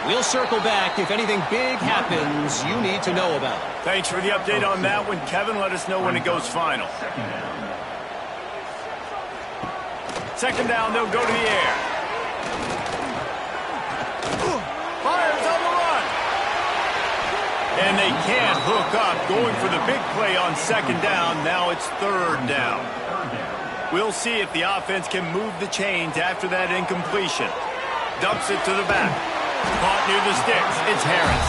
We'll circle back if anything big happens you need to know about. Thanks for the update on that one, Kevin. Let us know when it goes final. Second down, they'll go to the air. Fires on the run. And they can't hook up, going for the big play on second down. Now it's third down. We'll see if the offense can move the chains after that incompletion. Dumps it to the back. Caught near the sticks. It's Harris.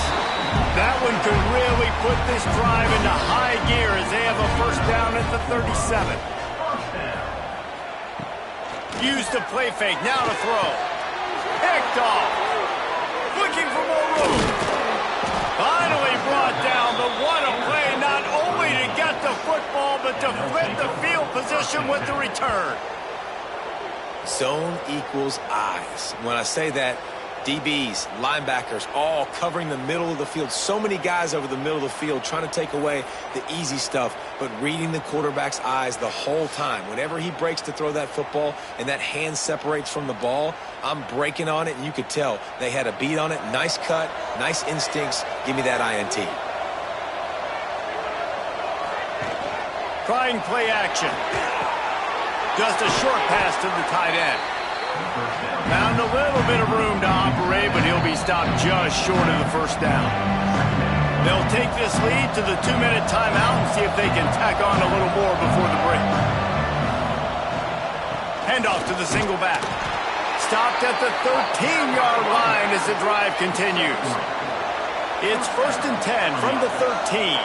That one could really put this drive into high gear as they have a first down at the 37. Used the play fake. Now to throw. Picked off. Looking for more room. Finally brought down, but what a play, not only to get the football, but to flip the field position with the return. Zone equals eyes. When I say that, DBs, linebackers, all covering the middle of the field. So many guys over the middle of the field trying to take away the easy stuff, but reading the quarterback's eyes the whole time. Whenever he breaks to throw that football and that hand separates from the ball, I'm breaking on it, and you could tell they had a beat on it. Nice cut, nice instincts. Give me that INT. Trying play action. Just a short pass to the tight end. Found a little bit of room to operate, but he'll be stopped just short of the first down. They'll take this lead to the 2-minute timeout and see if they can tack on a little more before the break. Handoff to the single back. Stopped at the 13-yard line as the drive continues. It's 1st and 10 from the 13.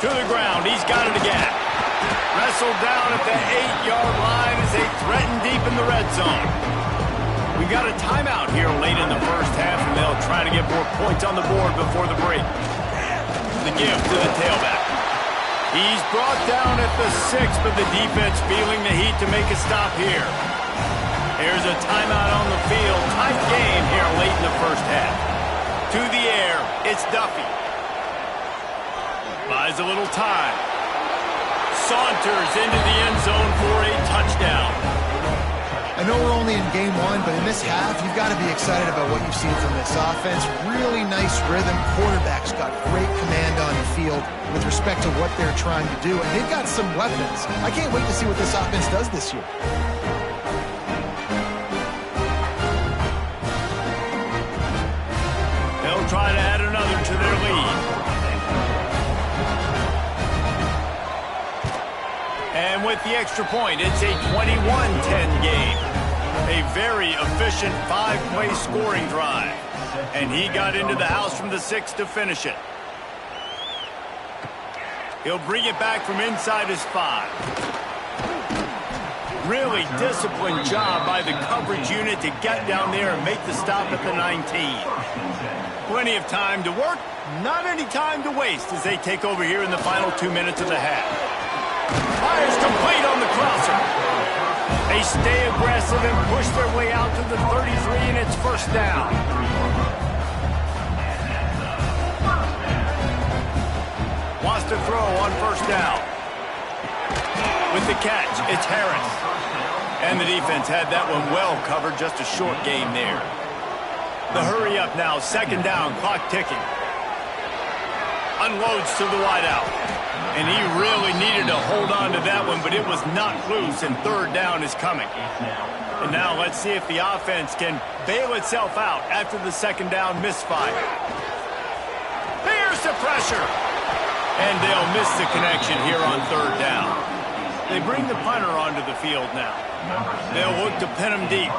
To the ground. He's got it again. Wrestled down at the 8-yard line as they threaten deep in the red zone. We got a timeout here late in the first half, and they'll try to get more points on the board before the break. The give to the tailback. He's brought down at the 6, but the defense feeling the heat to make a stop here. Here's a timeout on the field. Tight game here late in the first half. To the air, it's Duffy. Buys a little time. Saunters into the end zone for a touchdown. I know we're only in game one, but in this half, you've got to be excited about what you've seen from this offense. Really nice rhythm. Quarterback's got great command on the field with respect to what they're trying to do, and they've got some weapons. I can't wait to see what this offense does this year. They'll try to add another to their lead. And with the extra point, it's a 21-10 game. A very efficient 5-play scoring drive. And he got into the house from the 6 to finish it. He'll bring it back from inside his 5. Really disciplined job by the coverage unit to get down there and make the stop at the 19. Plenty of time to work, not any time to waste as they take over here in the final 2 minutes of the half. Fires complete on the crosser. They stay aggressive and push their way out to the 33, and it's first down. Wants to throw on first down. With the catch, it's Harris. And the defense had that one well covered, just a short gain there. The hurry up now, second down, clock ticking. Unloads to the wideout. And he really needed to hold on to that one, but it was not loose, and third down is coming. And now let's see if the offense can bail itself out after the second down misfire. Here's the pressure. And they'll miss the connection here on third down. They bring the punter onto the field now. They'll look to pin him deep.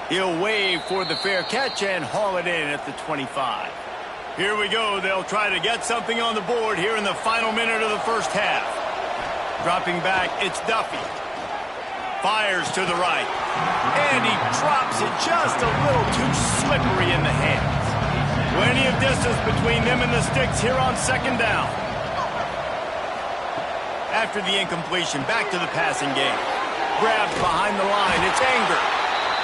He'll wave for the fair catch and haul it in at the 25. Here we go. They'll try to get something on the board here in the final minute of the first half. Dropping back, it's Duffy. Fires to the right. And he drops it just a little too slippery in the hands. Plenty of distance between them and the sticks here on second down. After the incompletion, back to the passing game. Grabs behind the line. It's Anger.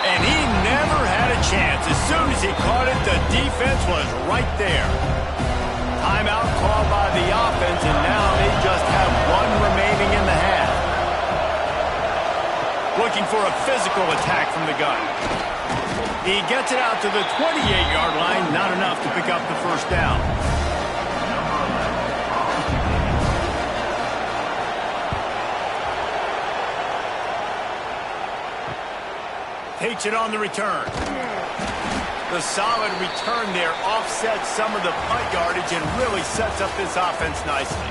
And he never had a chance. As soon as he caught it, the defense was right there. Timeout called by the offense, and now they just have one remaining in the half. Looking for a physical attack from the gun. He gets it out to the 28-yard line. Not enough to pick up the first down. Takes it on the return. The solid return there offsets some of the punt yardage and really sets up this offense nicely.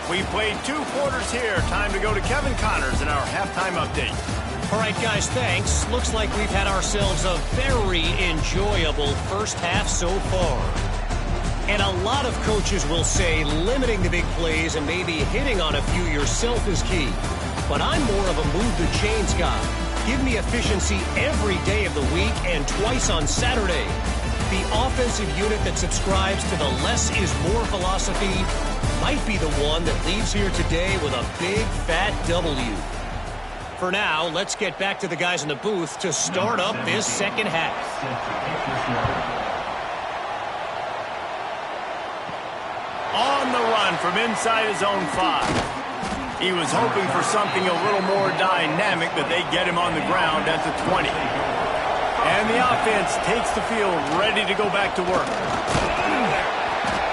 We played 2 quarters here. Time to go to Kevin Connors in our halftime update. All right, guys, thanks. Looks like we've had ourselves a very enjoyable first half so far. And a lot of coaches will say limiting the big plays and maybe hitting on a few yourself is key. But I'm more of a move the chains guy. Give me efficiency every day of the week and twice on Saturday. The offensive unit that subscribes to the less is more philosophy might be the one that leaves here today with a big fat W. For now, let's get back to the guys in the booth to start up this second half. On the run from inside his own 5. He was hoping for something a little more dynamic, but they get him on the ground at the 20. And the offense takes the field, ready to go back to work.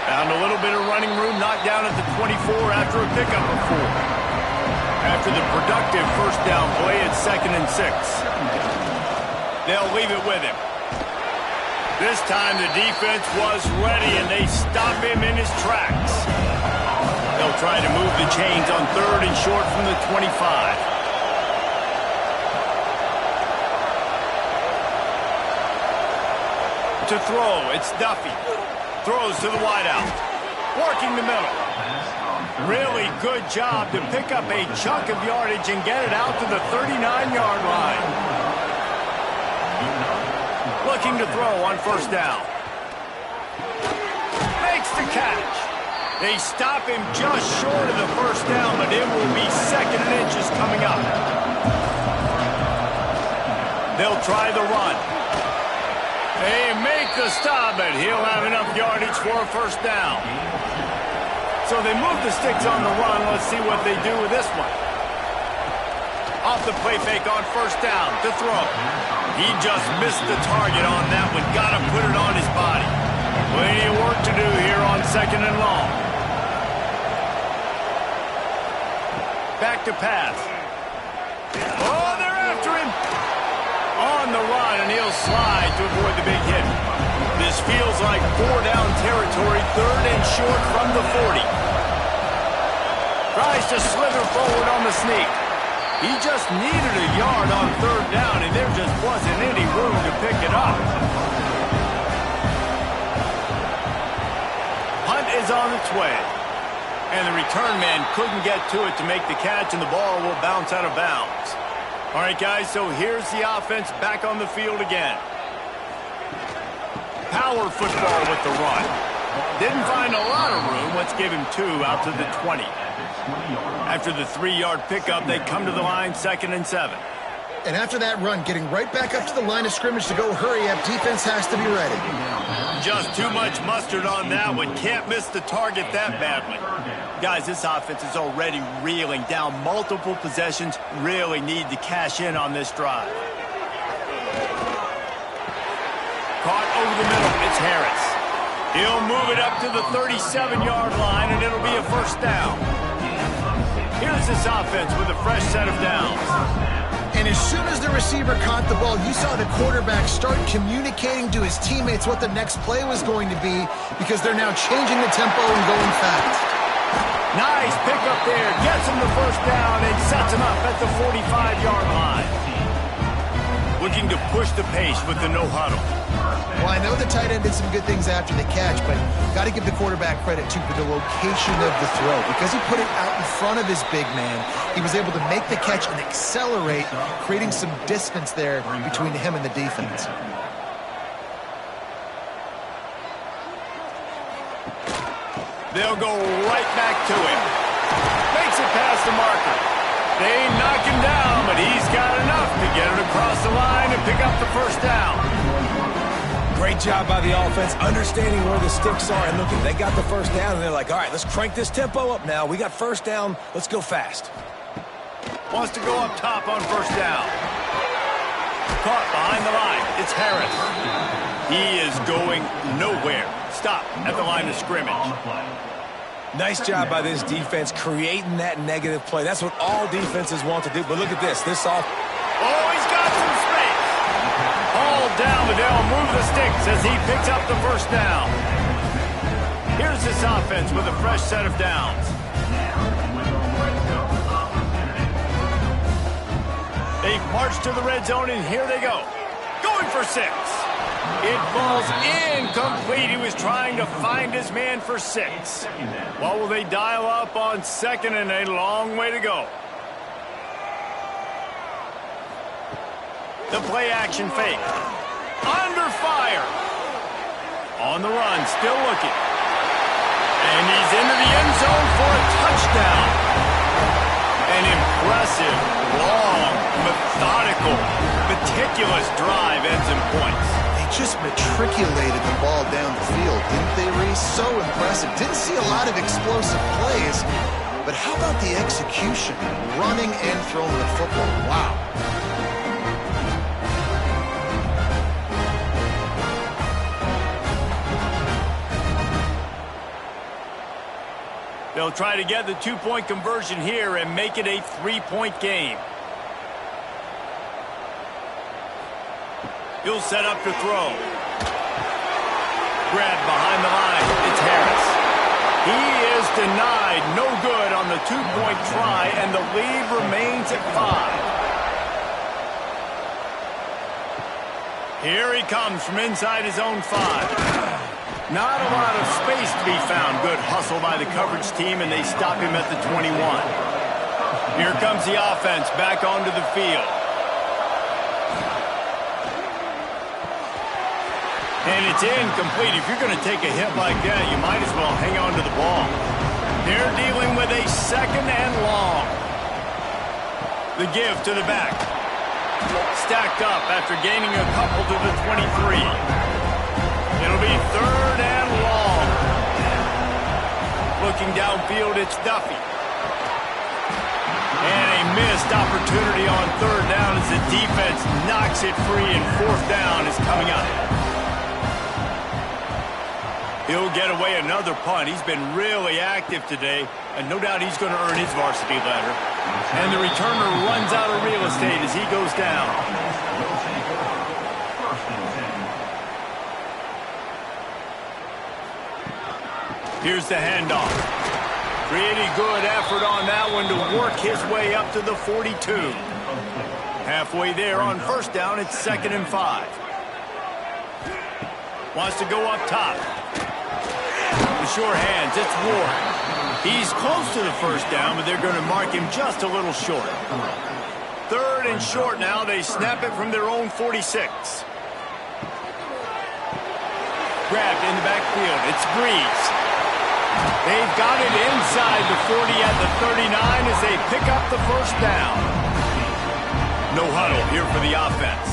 Found a little bit of running room, knocked down at the 24 after a pickup of 4. After the productive first down play, it's 2nd and 6. They'll leave it with him. This time the defense was ready, and they stop him in his tracks. They'll try to move the chains on 3rd and short from the 25. To throw, it's Duffy. Throws to the wideout. Working the middle. Really good job to pick up a chunk of yardage and get it out to the 39-yard line. Looking to throw on first down. Makes the catch. They stop him just short of the first down, but it will be 2nd and inches coming up. They'll try the run. They make the stop, but he'll have enough yardage for a first down. So they move the sticks on the run. Let's see what they do with this one. Off the play fake on first down to throw. He just missed the target on that one. Got to put it on his body. Plenty of work to do here on 2nd and long. Back to pass. Oh, they're after him. On the run, and he'll slide to avoid the big hit. This feels like 4-down territory, 3rd and short from the 40. Tries to slither forward on the sneak. He just needed a yard on 3rd down, and there just wasn't any room to pick it up. Punt is on its way. And the return man couldn't get to it to make the catch, and the ball will bounce out of bounds. All right, guys, so here's the offense back on the field again. Power football with the run. Didn't find a lot of room. Let's give him 2 out to the 20. After the 3-yard pickup, they come to the line, 2nd and 7. And after that run, getting right back up to the line of scrimmage to go hurry up, defense has to be ready. Just too much mustard on that one. Can't miss the target that badly. Guys, this offense is already reeling down multiple possessions. Really need to cash in on this drive. Caught over the middle. It's Harris. He'll move it up to the 37-yard line, and it'll be a first down. Here's this offense with a fresh set of downs. And as soon as the receiver caught the ball, you saw the quarterback start communicating to his teammates what the next play was going to be, because they're now changing the tempo and going fast. Nice pickup there. Gets him the first down and sets him up at the 45-yard line. looking to push the pace with the no-huddle. Well, I know the tight end did some good things after the catch, but got to give the quarterback credit, too, for the location of the throw. Because he put it out in front of his big man, he was able to make the catch and accelerate, creating some distance there between him and the defense. They'll go right back to him. Makes it past the marker. They ain't knocking down, but he's got enough to get it across the line and pick up the first down. Great job by the offense, understanding where the sticks are and looking. They got the first down, and they're like, all right, let's crank this tempo up now. We got first down. Let's go fast. Wants to go up top on first down. Caught behind the line. It's Harris. He is going nowhere. Stop at the line of scrimmage. Nice job by this defense creating that negative play. That's what all defenses want to do. But look at this. This off. Oh, he's got some space. Hauled down, but they'll move the sticks as he picks up the first down. Here's this offense with a fresh set of downs. They march to the red zone, and here they go. Going for 6. It falls incomplete. He was trying to find his man for 6. What will they dial up on second, and a long way to go? The play action fake. Under fire. On the run, still looking. And he's into the end zone for a touchdown. An impressive, long, methodical, meticulous drive ends in points. They just matriculated the ball down the field, didn't they, Reese? So impressive. Didn't see a lot of explosive plays, but how about the execution? Running and throwing the football. Wow. They'll try to get the 2-point conversion here and make it a 3-point game. He'll set up to throw. Grabbed behind the line. It's Harris. He is denied. No good on the 2-point try, and the lead remains at 5. Here he comes from inside his own 5. Not a lot of space to be found. Good hustle by the coverage team, and they stop him at the 21. Here comes the offense back onto the field. And it's incomplete. If you're going to take a hit like that, you might as well hang on to the ball. They're dealing with a second and long. The give to the back. Stacked up after gaining a couple to the 23. It'll be third and long. Looking downfield, it's Duffy. And a missed opportunity on third down as the defense knocks it free, and fourth down is coming up. He'll get away another punt. He's been really active today, and no doubt he's going to earn his varsity letter. And the returner runs out of real estate as he goes down. Here's the handoff. Pretty good effort on that one to work his way up to the 42. Halfway there on first down, it's 2nd and 5. Wants to go up top. The sure hands, it's Ward. He's close to the first down, but they're going to mark him just a little short. 3rd and short now. They snap it from their own 46. Grabbed in the backfield. It's Breeze. They've got it inside the 40 at the 39 as they pick up the first down. No huddle here for the offense.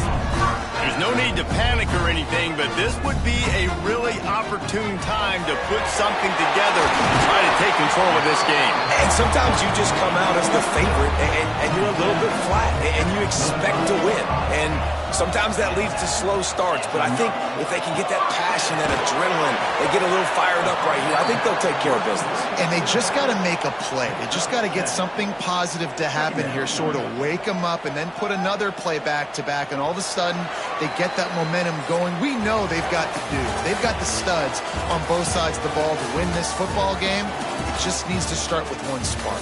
There's no need to panic or anything, but this would be a really opportune time to put something together and try to take control of this game. And sometimes you just come out as the favorite, and you're a little bit flat, and you expect to win. And sometimes that leads to slow starts, but I think if they can get that passion, that adrenaline, they get a little fired up right here, I think they'll take care of business. And they just got to make a play. They just got to get something positive to happen here, sort of wake them up, and then put another play back-to-back, and all of a sudden they get that momentum going. We know they've got the dudes. They've got the studs on both sides of the ball to win this football game. It just needs to start with one spark.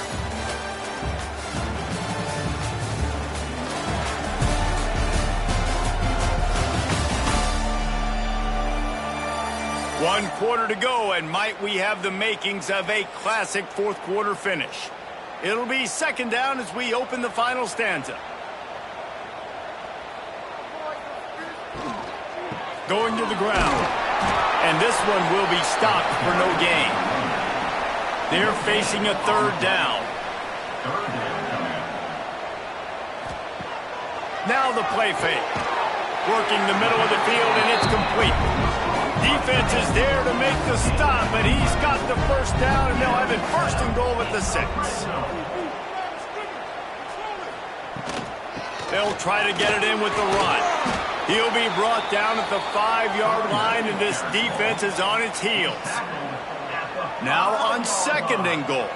1 quarter to go, and might we have the makings of a classic fourth quarter finish. It'll be second down as we open the final stanza. Going to the ground. And this one will be stopped for no gain. They're facing a third down. Now the play fake. Working the middle of the field, and it's complete. Defense is there to make the stop, but he's got the first down, and they'll have it first and goal at the 6. They'll try to get it in with the run. He'll be brought down at the 5-yard line, and this defense is on its heels. Now on second and goal.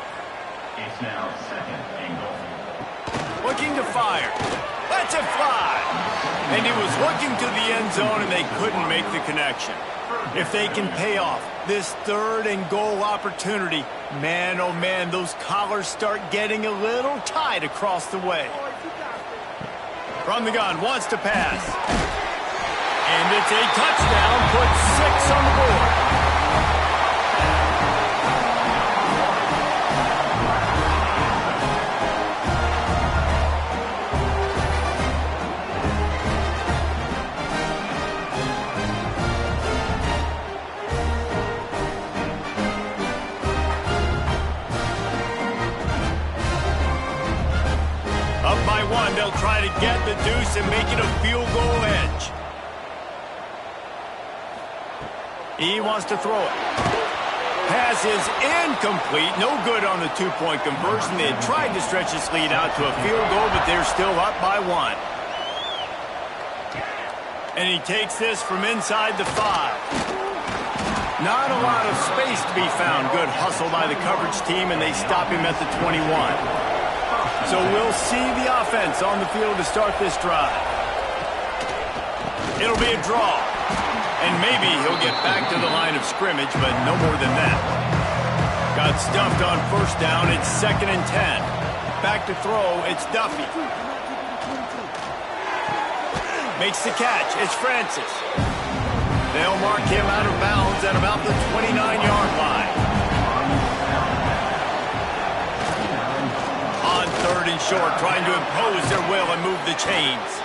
It's now second and goal. Looking to fire. Lets it fly. And he was looking to the end zone, and they couldn't make the connection. If they can pay off this third and goal opportunity, man, oh man, those collars start getting a little tight across the way. From the gun, wants to pass. And it's a touchdown, puts 6 on the board. Up by 1, they'll try to get the deuce and make it a field goal edge. He wants to throw it. Pass is incomplete. No good on the 2-point conversion. They had tried to stretch this lead out to a field goal, but they're still up by 1. And he takes this from inside the 5. Not a lot of space to be found. Good hustle by the coverage team, and they stop him at the 21. So we'll see the offense on the field to start this drive. It'll be a draw. And maybe he'll get back to the line of scrimmage, but no more than that. Got stuffed on first down. It's second and 10. Back to throw. It's Duffy. Makes the catch. It's Francis. They'll mark him out of bounds at about the 29-yard line. On third and short, trying to impose their will and move the chains.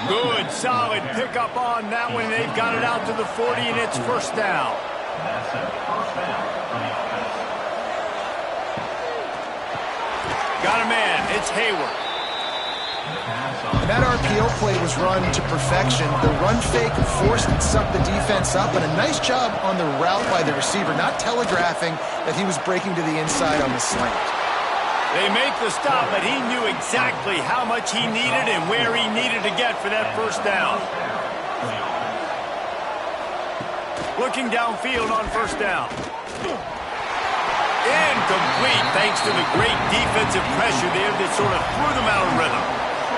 Good, solid pickup on that one. They've got it out to the 40, and it's first down. That's a first down for the offense. Got a man. It's Hayward. That RPO play was run to perfection. The run fake forced and sucked the defense up, and a nice job on the route by the receiver, not telegraphing that he was breaking to the inside on the slant. They make the stop, but he knew exactly how much he needed and where he needed to get for that first down. Looking downfield on first down. Incomplete, thanks to the great defensive pressure there that sort of threw them out of rhythm.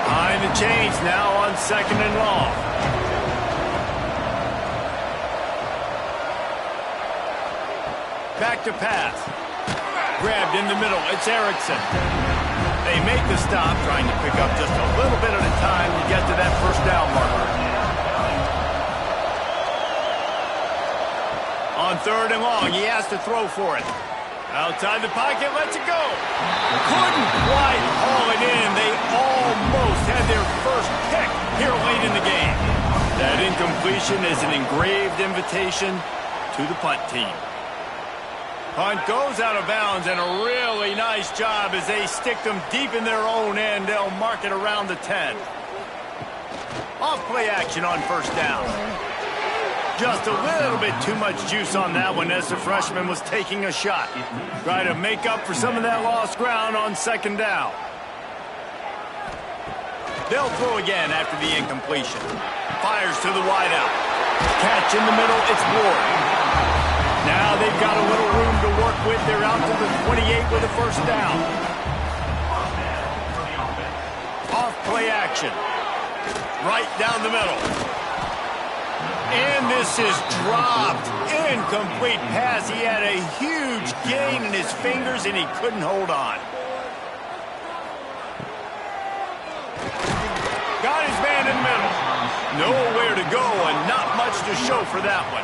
Behind the chains now on second and long. Back to pass. Grabbed in the middle. It's Erickson. They make the stop, trying to pick up just a little bit at a time to get to that first down marker. On third and long, he has to throw for it. Outside the pocket, lets it go. Couldn't quite haul it in. They almost had their first pick here late in the game. That incompletion is an engraved invitation to the punt team. Punt goes out of bounds, and a really nice job as they stick them deep in their own end. They'll mark it around the 10. Off play action on first down. Just a little bit too much juice on that one as the freshman was taking a shot. Try to make up for some of that lost ground on second down. They'll throw again after the incompletion. Fires to the wideout. Catch in the middle, it's Ward. Now they've got a little room to work with. They're out to the 28 with a first down. Off play action. Right down the middle. And this is dropped. Incomplete pass. He had a huge gain in his fingers, and he couldn't hold on. Got his man in the middle. Nowhere to go, and not much to show for that one.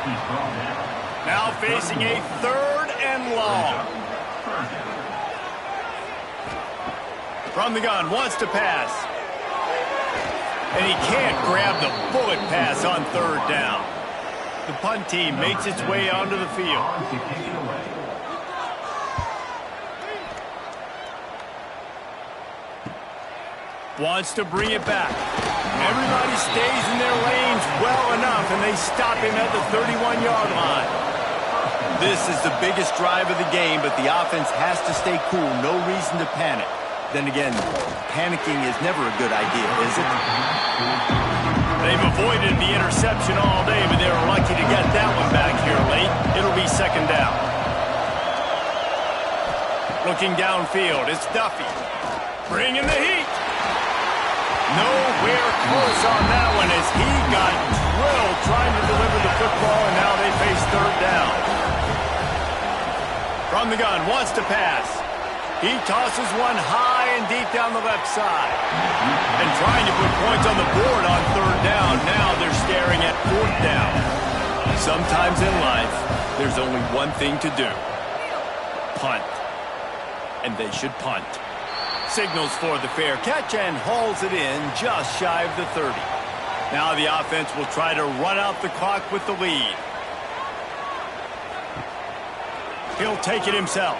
Now facing a 3rd and long. From the gun, wants to pass. And he can't grab the bullet pass on 3rd down. The punt team makes its way onto the field. Wants to bring it back. Everybody stays in their lanes well enough, and they stop him at the 31-yard line. This is the biggest drive of the game, but the offense has to stay cool. No reason to panic. Then again, panicking is never a good idea, is it? They've avoided the interception all day, but they were lucky to get that one back here late. It'll be 2nd down. Looking downfield, it's Duffy. Bringing the heat. Nowhere close on that one as he got drilled trying to deliver the football, and now they face 3rd down. From the gun, wants to pass. He tosses one high and deep down the left side. And trying to put points on the board on 3rd down. Now they're staring at 4th down. Sometimes in life, there's only one thing to do. Punt. And they should punt. Signals for the fair catch and hauls it in just shy of the 30. Now the offense will try to run out the clock with the lead. He'll take it himself.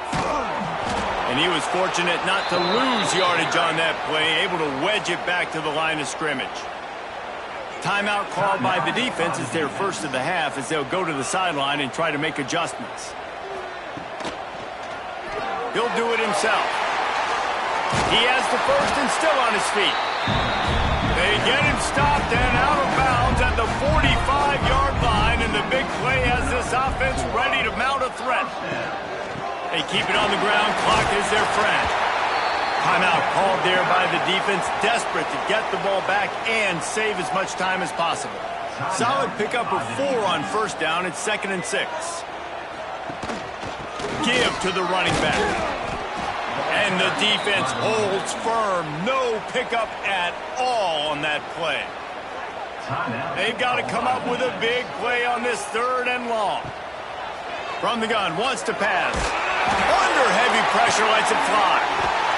And he was fortunate not to lose yardage on that play, able to wedge it back to the line of scrimmage. Timeout called by the defense is their first of the half as they'll go to the sideline and try to make adjustments. He'll do it himself. He has the first and still on his feet. They get him stopped and out of bounds at the 45-yard line, and the big play has this offense ready to mount a threat. They keep it on the ground. Clock is their friend. Timeout called there by the defense, desperate to get the ball back and save as much time as possible. Solid pickup of 4 on 1st down. It's 2nd and 6. Give to the running back. And the defense holds firm. No pickup at all on that play. They've got to come up with a big play on this 3rd and long. From the gun, wants to pass. Under heavy pressure, lets it fly.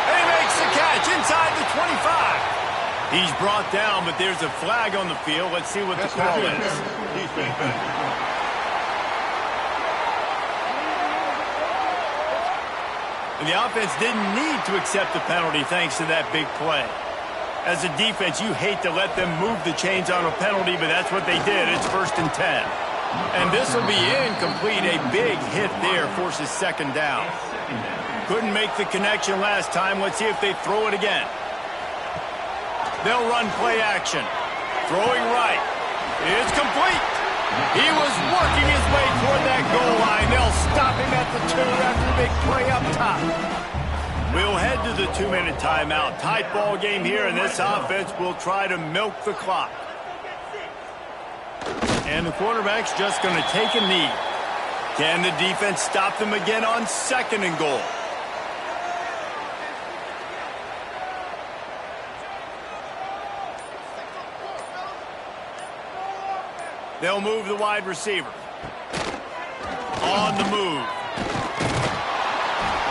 And he makes the catch inside the 25. He's brought down, but there's a flag on the field. Let's see what the call is. And the offense didn't need to accept the penalty thanks to that big play. As a defense, you hate to let them move the chains on a penalty, but that's what they did. It's 1st and 10. And this will be incomplete. A big hit there forces 2nd down. Couldn't make the connection last time. Let's see if they throw it again. They'll run play action. Throwing right. It's complete. He was working his way toward that goal line. They'll stop him at the 2 after a big play up top. We'll head to the 2-minute timeout. Tight ball game here, and this offense will try to milk the clock. And the quarterback's just going to take a knee. Can the defense stop them again on 2nd and goal? They'll move the wide receiver. On the move.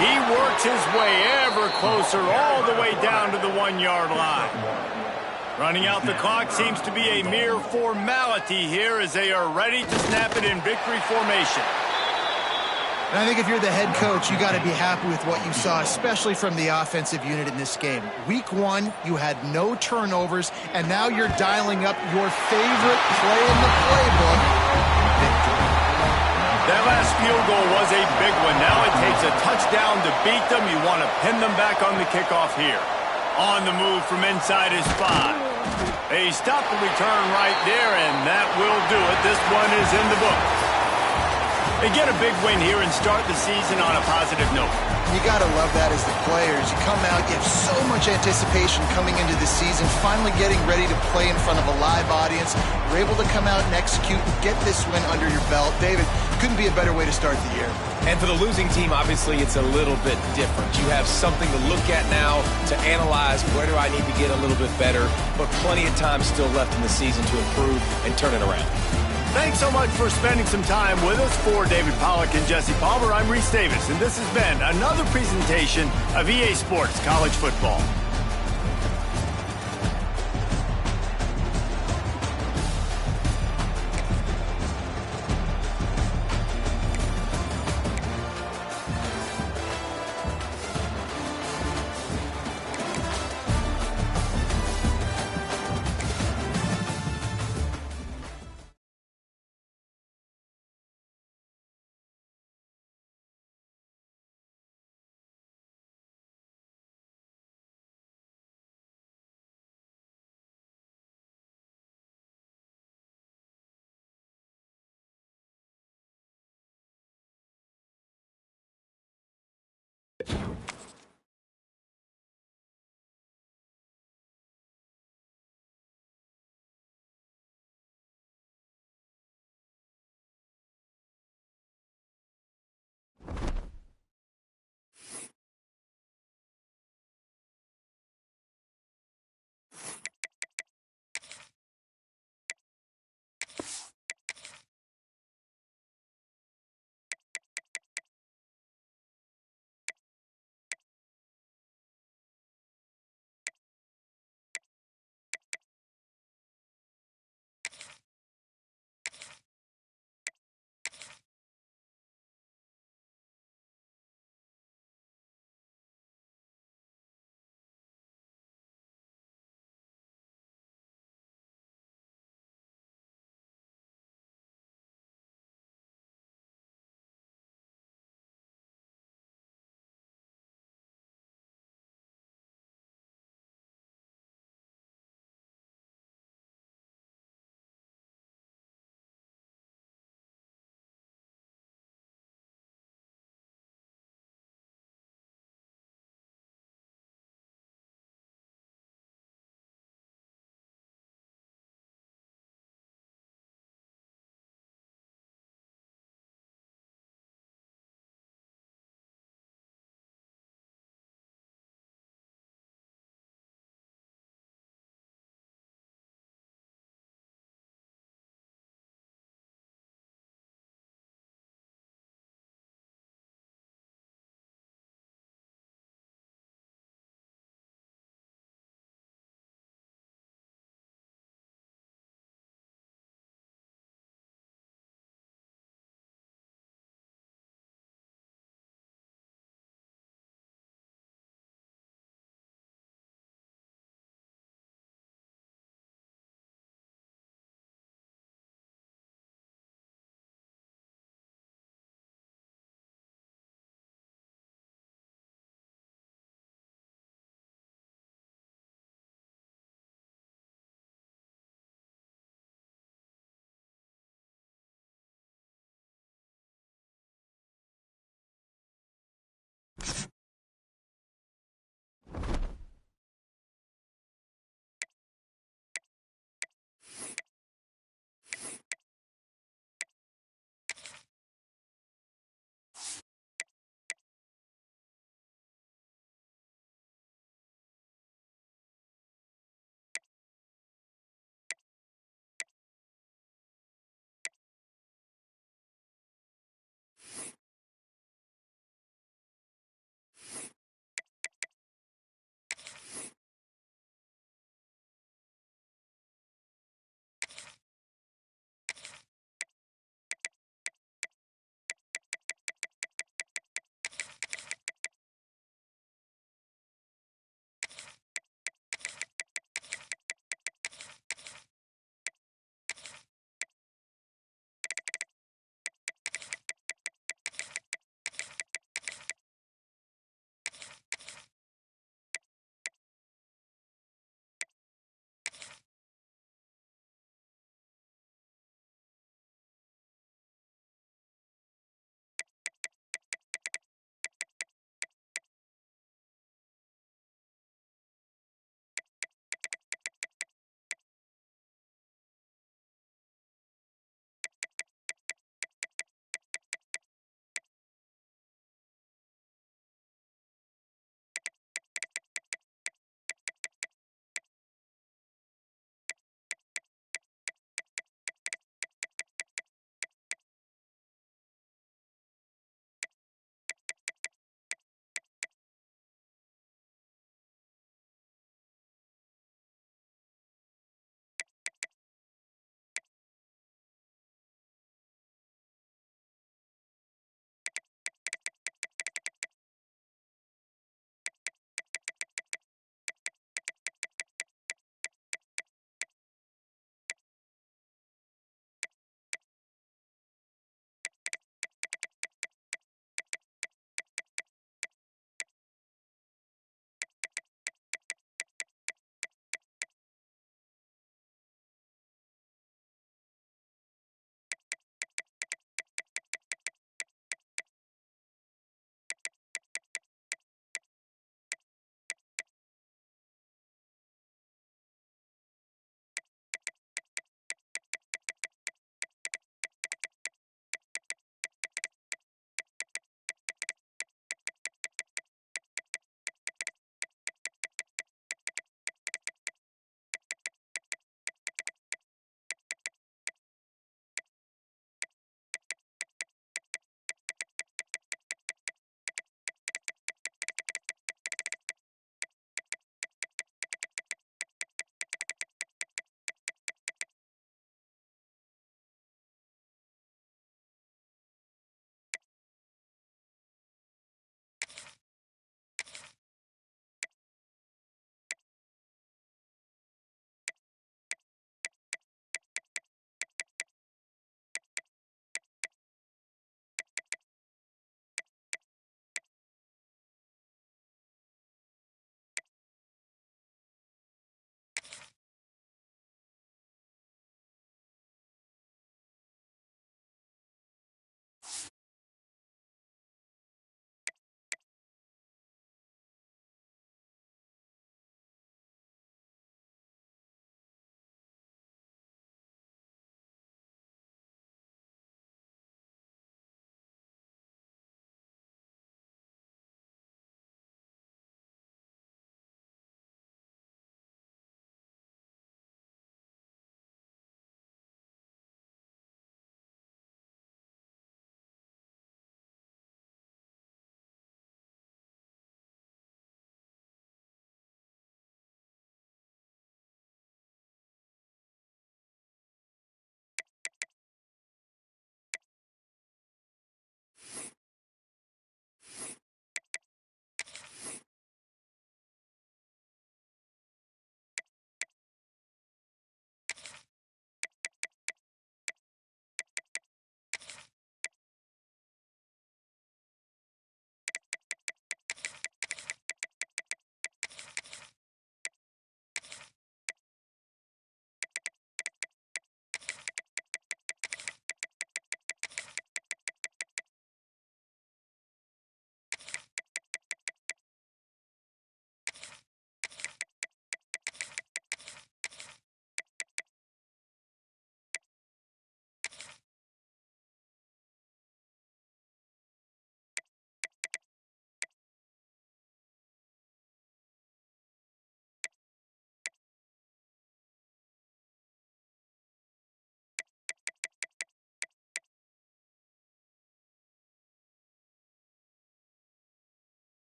He works his way ever closer all the way down to the 1-yard line. Running out the clock seems to be a mere formality here as they are ready to snap it in victory formation. And I think if you're the head coach, you got to be happy with what you saw, especially from the offensive unit in this game. Week 1, you had no turnovers, and now you're dialing up your favorite play in the playbook, victory. That last field goal was a big one. Now it takes a touchdown to beat them. You want to pin them back on the kickoff here. On the move from inside his 5. They stop the return right there, and that will do it. This one is in the book. They get a big win here and start the season on a positive note. You got to love that as the players. You come out, you have so much anticipation coming into the season, finally getting ready to play in front of a live audience. You're able to come out and execute and get this win under your belt. David, couldn't be a better way to start the year. And for the losing team, obviously, it's a little bit different. You have something to look at now to analyze where do I need to get a little bit better, but plenty of time still left in the season to improve and turn it around. Thanks so much for spending some time with us. For David Pollack and Jesse Palmer, I'm Reese Davis, and this has been another presentation of EA Sports College Football.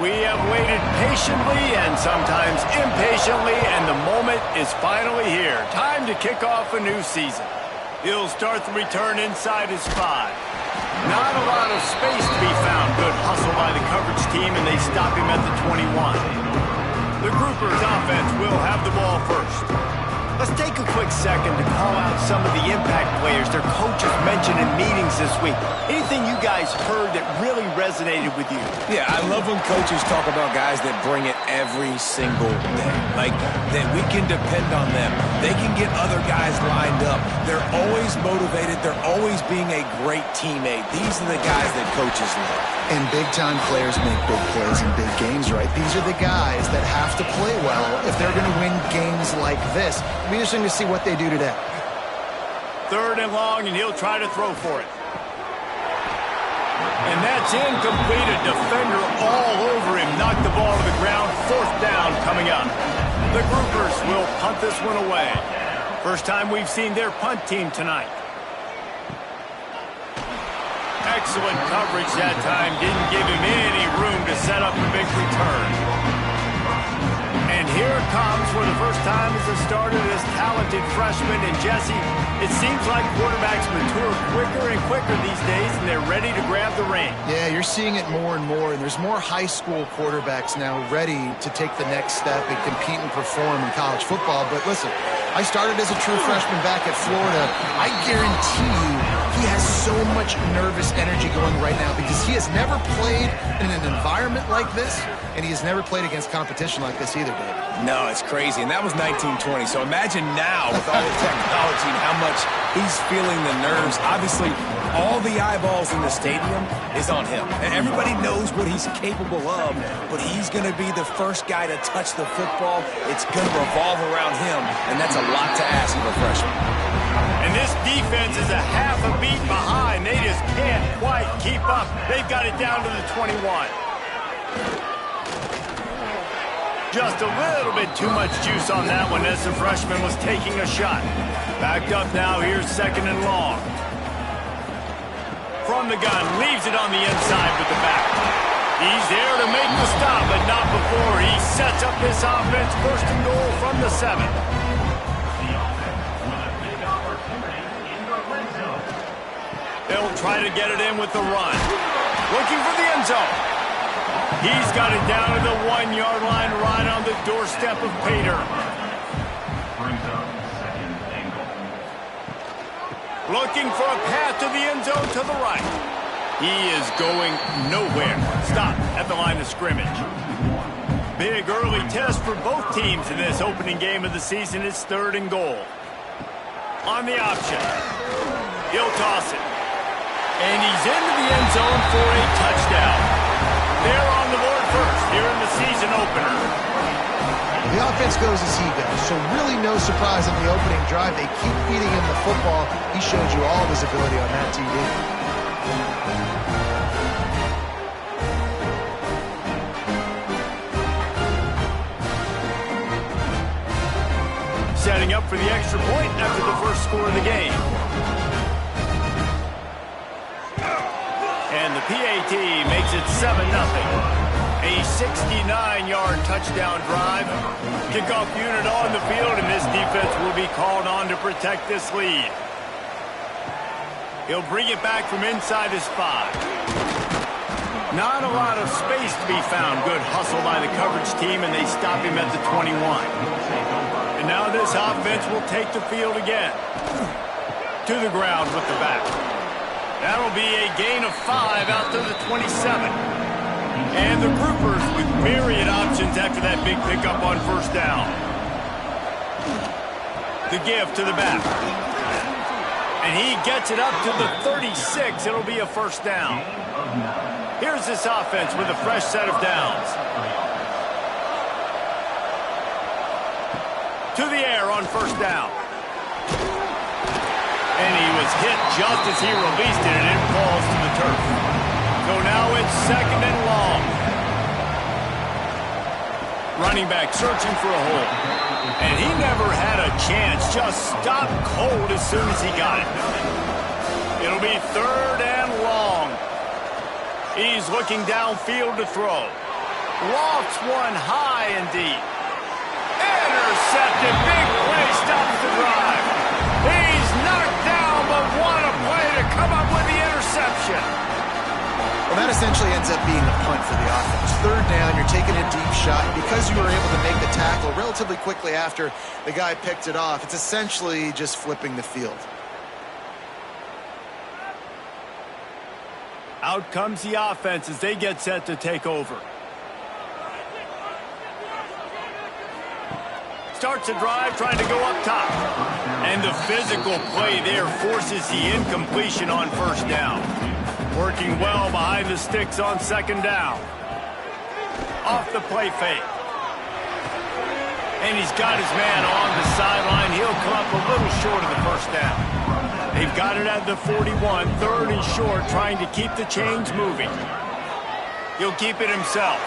We have waited patiently and sometimes impatiently, and the moment is finally here. Time to kick off a new season. He'll start the return inside his 5. Not a lot of space to be found. Good hustle by the coverage team, and they stop him at the 21. The Groupers offense will have the ball first. Let's take a quick second to call out some of the impact players their coaches mentioned in meetings this week. Anything you guys heard that really resonated with you? Yeah, I love when coaches talk about guys that bring it every single day. Like, that we can depend on them. They can get other guys lined up. They're always motivated. They're always being a great teammate. These are the guys that coaches love. And big-time players make big plays in big games, right? These are the guys that have to play well if they're going to win games like this. It'll be interesting to see what they do today. 3rd and long, and he'll try to throw for it. And that's incomplete. A defender all over him. Knocked the ball to the ground. 4th down coming up. The Groupers will punt this one away. First time we've seen their punt team tonight. Excellent coverage that time. Didn't give him any room to set up a big return. And here it comes for the first time as a starter, this talented freshman. And Jesse, it seems like quarterbacks mature quicker and quicker these days, and they're ready to grab the reins. Yeah, you're seeing it more and more, and there's more high school quarterbacks now ready to take the next step and compete and perform in college football. But listen, I started as a true freshman back at Florida. I guarantee you he has so much nervous energy going right now because he has never played in an environment like this, and he has never played against competition like this either, David. No, it's crazy, and that was 1920. So imagine now with all the technology and how much he's feeling the nerves. Obviously, all the eyeballs in the stadium is on him. And everybody knows what he's capable of, but he's going to be the first guy to touch the football. It's going to revolve around him, and that's a lot to ask of a freshman. And this defense is a half a beat behind. They just can't quite keep up. They've got it down to the 21. Just a little bit too much juice on that one as the freshman was taking a shot. Backed up now, here's 2nd and long. From the gun, leaves it on the inside with the back. He's there to make the stop, but not before. He sets up this offense, 1st and goal from the 7. They'll try to get it in with the run. Looking for the end zone. He's got it down to the 1-yard line, right on the doorstep of Pater. Brings up 2nd and goal. Looking for a path to the end zone to the right. He is going nowhere. Stop at the line of scrimmage. Big early test for both teams in this opening game of the season. It's 3rd and goal. On the option. He'll toss it. And he's into the end zone for a touchdown. They're on the board first here in the season opener. The offense goes as he goes, so really no surprise on the opening drive. They keep feeding him the football. He showed you all of his ability on that TD. Setting up for the extra point after the first score of the game. And the PAT makes it 7-0. A 69-yard touchdown drive. Kickoff unit on the field, and this defense will be called on to protect this lead. He'll bring it back from inside his 5. Not a lot of space to be found. Good hustle by the coverage team, and they stop him at the 21. And now this offense will take the field again. To the ground with the back. That'll be a gain of 5 out to the 27. And the Groupers with myriad options after that big pickup on 1st down. The give to the back. And he gets it up to the 36. It'll be a 1st down. Here's this offense with a fresh set of downs. To the air on 1st down. And he was hit just as he released it, and it falls to the turf. So now it's 2nd and long. Running back searching for a hole. And he never had a chance. Just stopped cold as soon as he got it. It'll be 3rd and long. He's looking downfield to throw. Lofts one high and deep. Intercepted. Big play stops the drive. He's knocked down, but what a play to come up with the interception. Well, that essentially ends up being a punt for the offense. Third down, you're taking a deep shot. Because you were able to make the tackle relatively quickly after the guy picked it off, it's essentially just flipping the field. Out comes the offense as they get set to take over. Starts a drive trying to go up top. And the physical play there forces the incompletion on first down. Working well behind the sticks on second down. Off the play fake. And he's got his man on the sideline. He'll come up a little short of the first down. They've got it at the 41, third and short, trying to keep the chains moving. He'll keep it himself.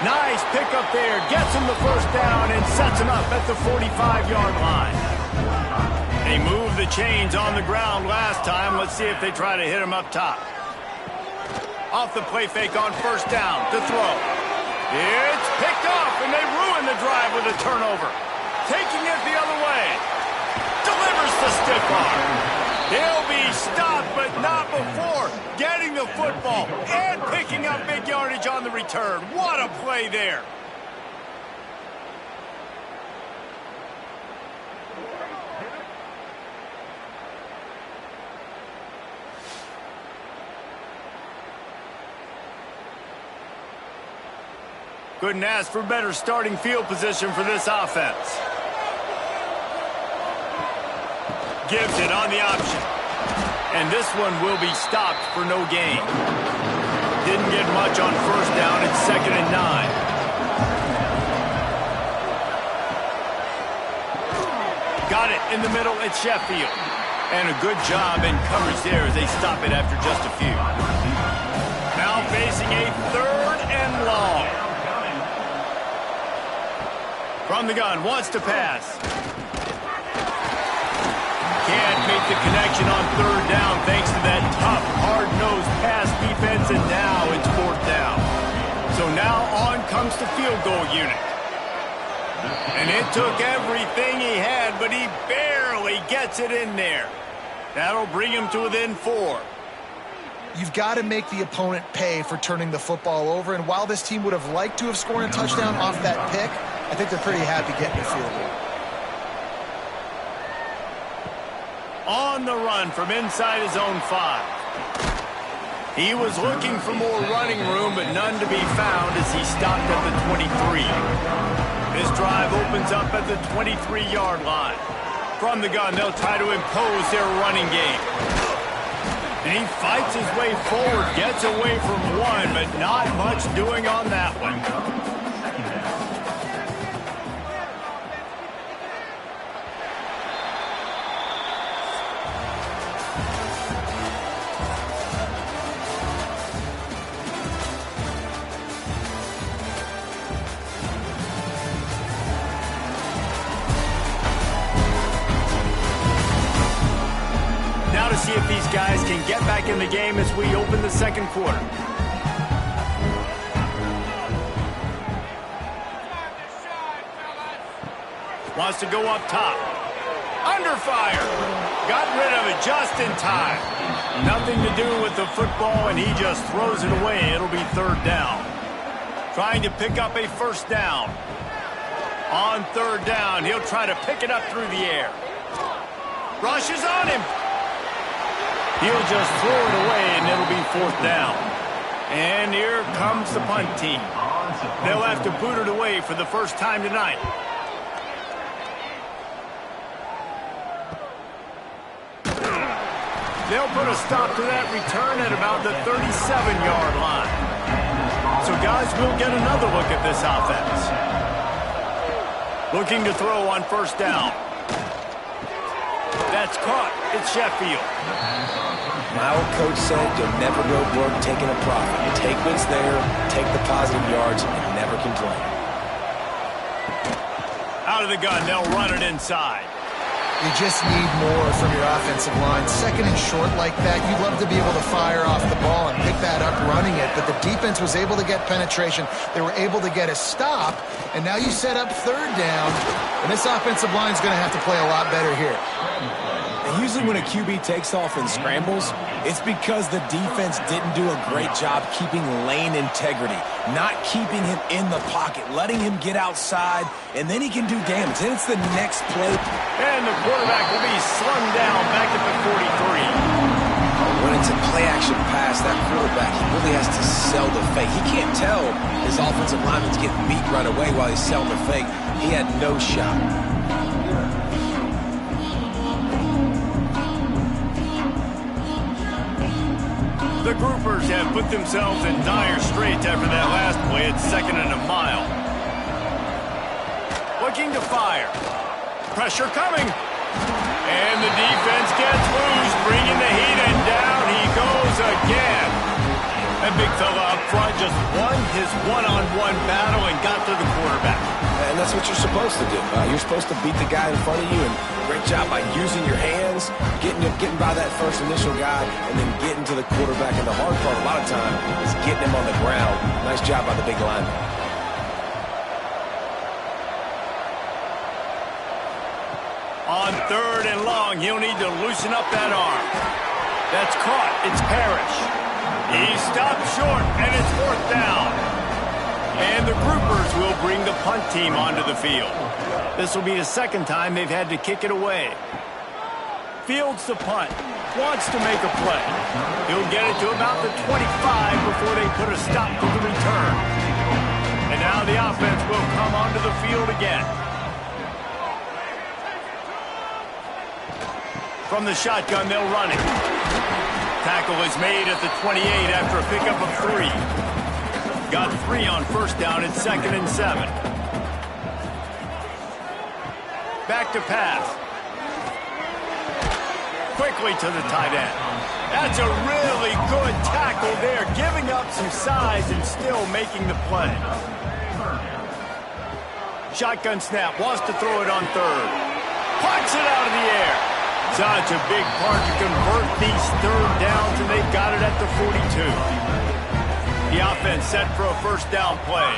Nice pickup there. Gets him the first down and sets him up at the 45-yard line. They moved the chains on the ground last time. Let's see if they try to hit him up top. Off the play fake on first down to throw. It's picked off, and they ruin the drive with a turnover. Taking it the other way. Delivers the stiff arm. He'll be stopped, but not before getting the football and picking up big yardage on the return. What a play there. Couldn't ask for better starting field position for this offense. Gives it on the option. And this one will be stopped for no gain. Didn't get much on first down. It's 2nd and 9. Got it in the middle at Sheffield. And a good job in coverage there as they stop it after just a few. Now facing a 3rd and long. From the gun, wants to pass. Can't make the connection on 3rd down thanks to that tough, hard-nosed pass defense, and now it's 4th down. So now on comes the field goal unit. And it took everything he had, but he barely gets it in there. That'll bring him to within 4. You've got to make the opponent pay for turning the football over, and while this team would have liked to have scored a touchdown off that pick, I think they're pretty happy getting a field goal. On the run from inside his own 5. He was looking for more running room, but none to be found as he stopped at the 23. This drive opens up at the 23-yard line. From the gun, they'll try to impose their running game. And he fights his way forward, gets away from one, but not much doing on that one. To see if these guys can get back in the game as we open the second quarter. Wants to go up top. Under fire. Got rid of it just in time. Nothing to do with the football, and he just throws it away. It'll be 3rd down. Trying to pick up a 1st down. On 3rd down, he'll try to pick it up through the air. Rushes on him. He'll just throw it away, and it'll be 4th down. And here comes the punt team. They'll have to boot it away for the first time tonight. They'll put a stop to that return at about the 37-yard line. So, guys, we'll get another look at this offense. Looking to throw on 1st down. That's caught. It's Sheffield. My old coach said you'll never go broke taking a profit. You take what's there, take the positive yards, and never complain. Out of the gun, they'll run it inside. You just need more from your offensive line. Second and short like that, you'd love to be able to fire off the ball and pick that up running it, but the defense was able to get penetration. They were able to get a stop, and now you set up third down, and this offensive line is going to have to play a lot better here. And usually when a QB takes off and scrambles, it's because the defense didn't do a great job keeping lane integrity, not keeping him in the pocket, letting him get outside, and then he can do damage. Then it's the next play. And the quarterback will be slung down back at the 43. When it's a play-action pass, that quarterback, he really has to sell the fake. He can't tell his offensive lineman's getting beat right away while he's selling the fake. He had no shot. The groupers have put themselves in dire straits after that last play at 2nd and a mile. Looking to fire. Pressure coming. And the defense gets loose, bringing the heat, and down he goes again. That big fella up front just won his one-on-one battle and got to the quarterback. And that's what you're supposed to do. You're supposed to beat the guy in front of you, and great job by using your hands, getting by that first initial guy, and then getting to the quarterback. And the hard part a lot of time is getting him on the ground. Nice job by the big lineman. On 3rd and long, he'll need to loosen up that arm. That's caught. It's Parrish. He stopped short, and it's 4th down. And the groupers will bring the punt team onto the field. This will be the second time they've had to kick it away. Fields the punt. Wants to make a play. He'll get it to about the 25 before they put a stop to the return. And now the offense will come onto the field again. From the shotgun, they'll run it. Tackle is made at the 28 after a pickup of 3. Got 3 on 1st down at 2nd and 7. Back to pass. Quickly to the tight end. That's a really good tackle there, giving up some size and still making the play. Shotgun snap, wants to throw it on 3rd. Punts it out of the air. Such a big part to convert these 3rd downs, and they've got it at the 42. The offense set for a 1st down play.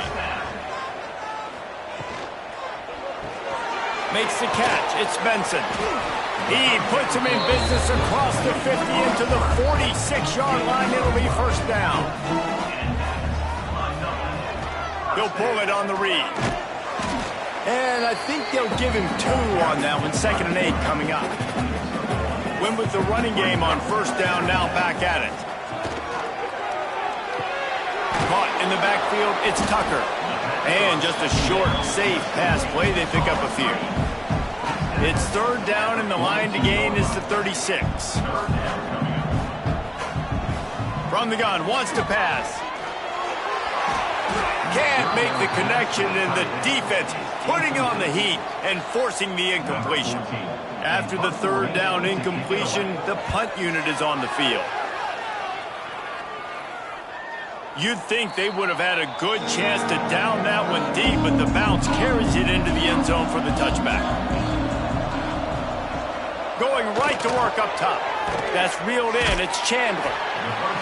Makes the catch. It's Benson. He puts him in business across the 50 into the 46-yard line. It'll be 1st down. He'll pull it on the read. And I think they'll give him 2 on that one. 2nd and 8 coming up. Win with the running game on 1st down, now back at it. Caught in the backfield, it's Tucker. And just a short, safe pass play, they pick up a few. It's 3rd down, and the line to gain is the 36. From the gun, wants to pass. Can't make the connection, and the defense putting on the heat and forcing the incompletion. After the 3rd down incompletion, the punt unit is on the field. You'd think they would have had a good chance to down that one deep, but the bounce carries it into the end zone for the touchback. Going right to work up top. That's reeled in. It's Chandler.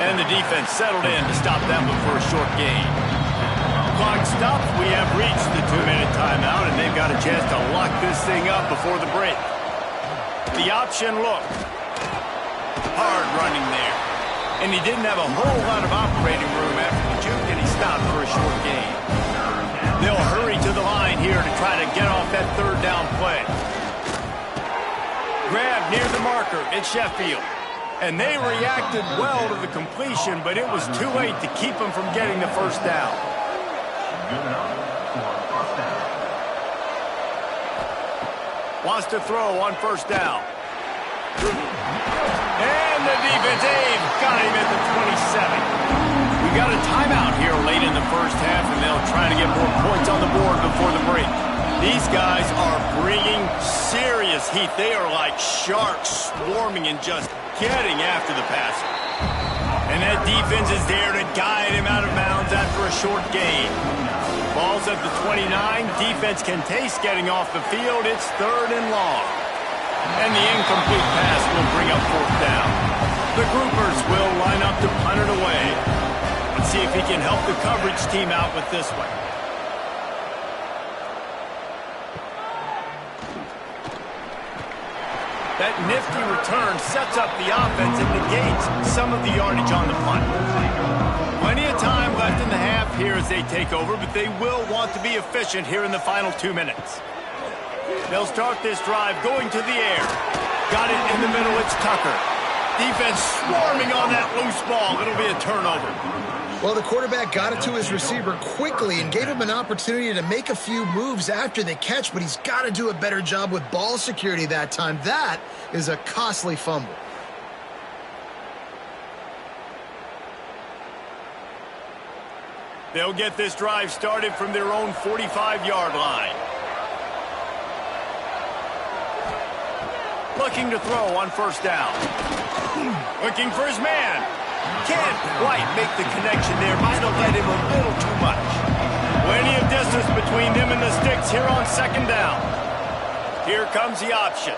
And the defense settled in to stop that one for a short gain. Clock stops. We have reached the 2-minute timeout, and they've got a chance to lock this thing up before the break. The option look. Hard running there. And he didn't have a whole lot of operating room after the juke, and he stopped for a short gain. They'll hurry to the line here to try to get off that 3rd down play. Grab near the marker. It's Sheffield. And they reacted well to the completion, but it was too late to keep them from getting the 1st down. Wants to throw on 1st down. And the defense got him at the 27. We got a timeout here late in the 1st half, and they'll try to get more points on the board before the break. These guys are bringing serious heat. They are like sharks swarming and just getting after the passer. And that defense is there to guide him out of bounds after a short gain. Ball's at the 29. Defense can taste getting off the field. It's 3rd and long. And the incomplete pass will bring up fourth down. The groupers will line up to punt it away. Let's see if he can help the coverage team out with this one. That nifty return sets up the offense and negates some of the yardage on the punt. Plenty of time left in the half here as they take over, but they will want to be efficient here in the final 2 minutes. They'll start this drive going to the air. Got it in the middle, it's Tucker. Defense swarming on that loose ball. It'll be a turnover. Well, the quarterback got it to his receiver quickly and gave him an opportunity to make a few moves after the catch, but he's got to do a better job with ball security that time. That is a costly fumble. They'll get this drive started from their own 45-yard line. Looking to throw on first down. Looking for his man. Can't quite make the connection there. Might have led him a little too much. Plenty of distance between them and the sticks here on second down. Here comes the option.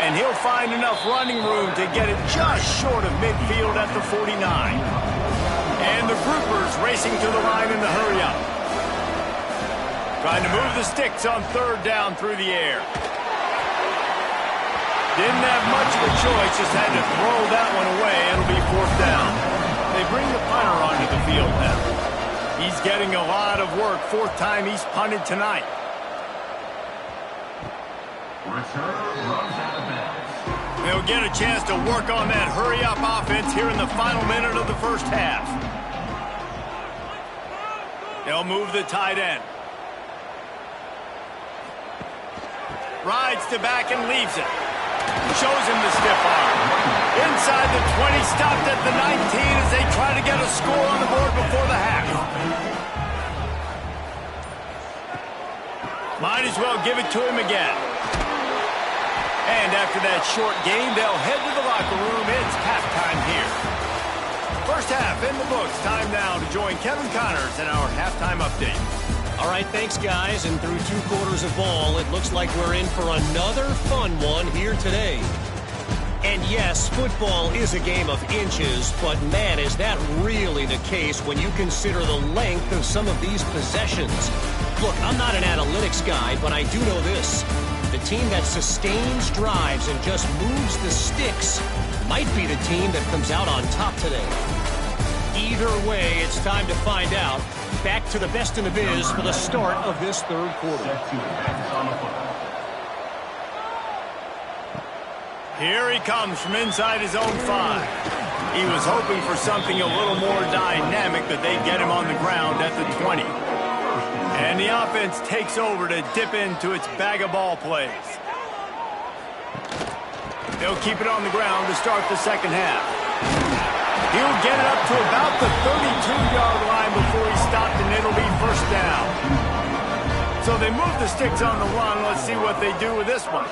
And he'll find enough running room to get it just short of midfield at the 49. And the groupers racing to the line in the hurry-up. Trying to move the sticks on third down through the air. Didn't have much of a choice, just had to throw that one away. It'll be fourth down. They bring the punter onto the field now. He's getting a lot of work. Fourth time he's punted tonight. They'll get a chance to work on that hurry-up offense here in the final minute of the first half. They'll move the tight end. Rides to back and leaves it. Shows him the stiff arm. Inside the 20, stopped at the 19 as they try to get a score on the board before the half. Might as well give it to him again. And after that short game, they'll head to the locker room. It's halftime here. First half in the books. Time now to join Kevin Connors in our halftime update. All right, thanks, guys. And through 2 quarters of ball, it looks like we're in for another fun one here today. And yes, football is a game of inches, but man, is that really the case when you consider the length of some of these possessions. Look, I'm not an analytics guy, but I do know this. The team that sustains drives and just moves the sticks might be the team that comes out on top today. Either way, it's time to find out. Back to the best in the biz for the start of this third quarter. Here he comes from inside his own 5. He was hoping for something a little more dynamic, but they get him on the ground at the 20. And the offense takes over to dip into its bag of ball plays. They'll keep it on the ground to start the second half. He'll get it up to about the 32-yard line before he's stopped, and it'll be first down. So they move the sticks on the run. Let's see what they do with this one.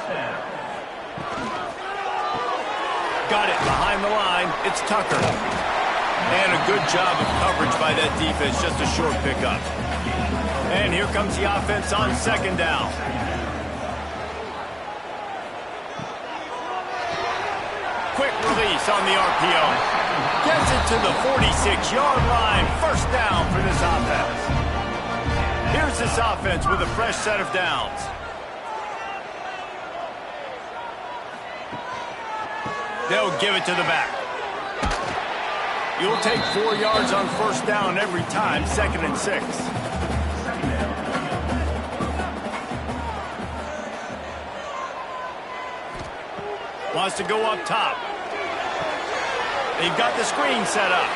Got it behind the line. It's Tucker. And a good job of coverage by that defense. Just a short pickup. And here comes the offense on second down. Quick release on the RPO. Gets it to the 46-yard line. First down for this offense. Here's this offense with a fresh set of downs. They'll give it to the back. You'll take 4 yards on first down every time. 2nd and 6. Wants to go up top. They've got the screen set up.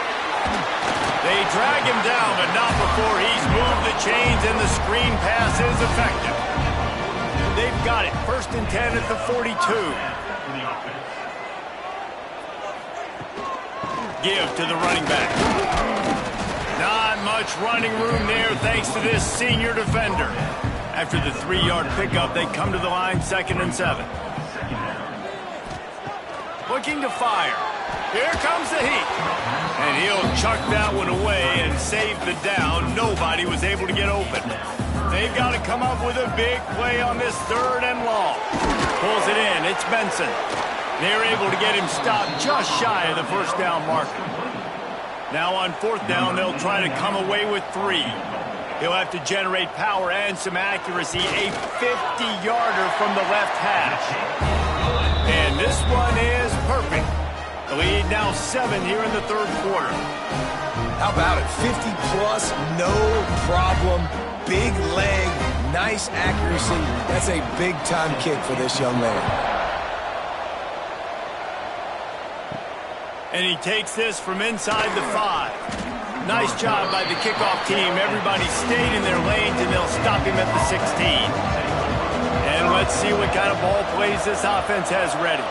They drag him down, but not before he's moved the chains, and the screen pass is effective. They've got it. 1st and 10 at the 42. Give to the running back. Not much running room there thanks to this senior defender. After the 3-yard pickup, they come to the line 2nd and 7. Looking to fire. Here comes the heat. And he'll chucked that one away and saved the down. Nobody was able to get open. They've got to come up with a big play on this 3rd and long. Pulls it in. It's Benson. They're able to get him stopped just shy of the first down marker. Now on 4th down, they'll try to come away with 3. He'll have to generate power and some accuracy. A 50-yarder from the left hash. And this one is perfect. The lead now 7 here in the 3rd quarter. How about it? 50-plus, no problem. Big leg, nice accuracy. That's a big-time kick for this young man. And he takes this from inside the 5. Nice job by the kickoff team. Everybody stayed in their lanes, and they'll stop him at the 16. And let's see what kind of ball plays this offense has ready.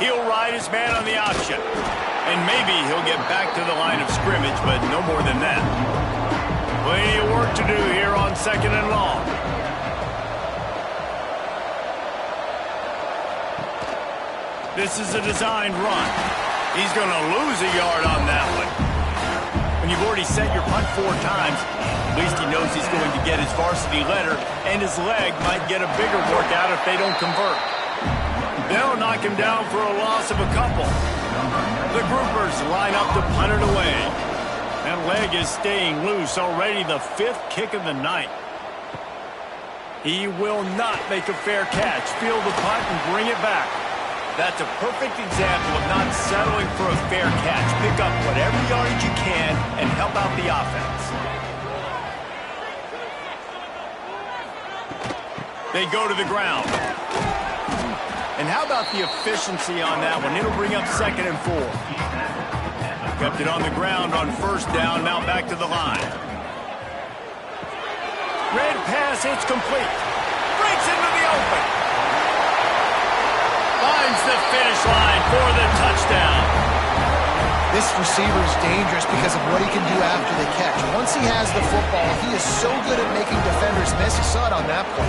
He'll ride his man on the option. And maybe he'll get back to the line of scrimmage, but no more than that. Plenty of work to do here on 2nd and long. This is a designed run. He's going to lose a yard on that one. When you've already set your punt 4 times, at least he knows he's going to get his varsity letter, and his leg might get a bigger workout if they don't convert. They'll knock him down for a loss of a couple. The groupers line up to punt it away. That leg is staying loose, already the 5th kick of the night. He will not make a fair catch. Field the punt and bring it back. That's a perfect example of not settling for a fair catch. Pick up whatever yardage you can and help out the offense. They go to the ground. And how about the efficiency on that one? It'll bring up 2nd and 4. Kept it on the ground on 1st down, now back to the line. Red pass, it's complete. Breaks into the open. Finds the finish line for the touchdown. This receiver is dangerous because of what he can do after the catch. Once he has the football, he is so good at making defenders miss. You saw it on that play.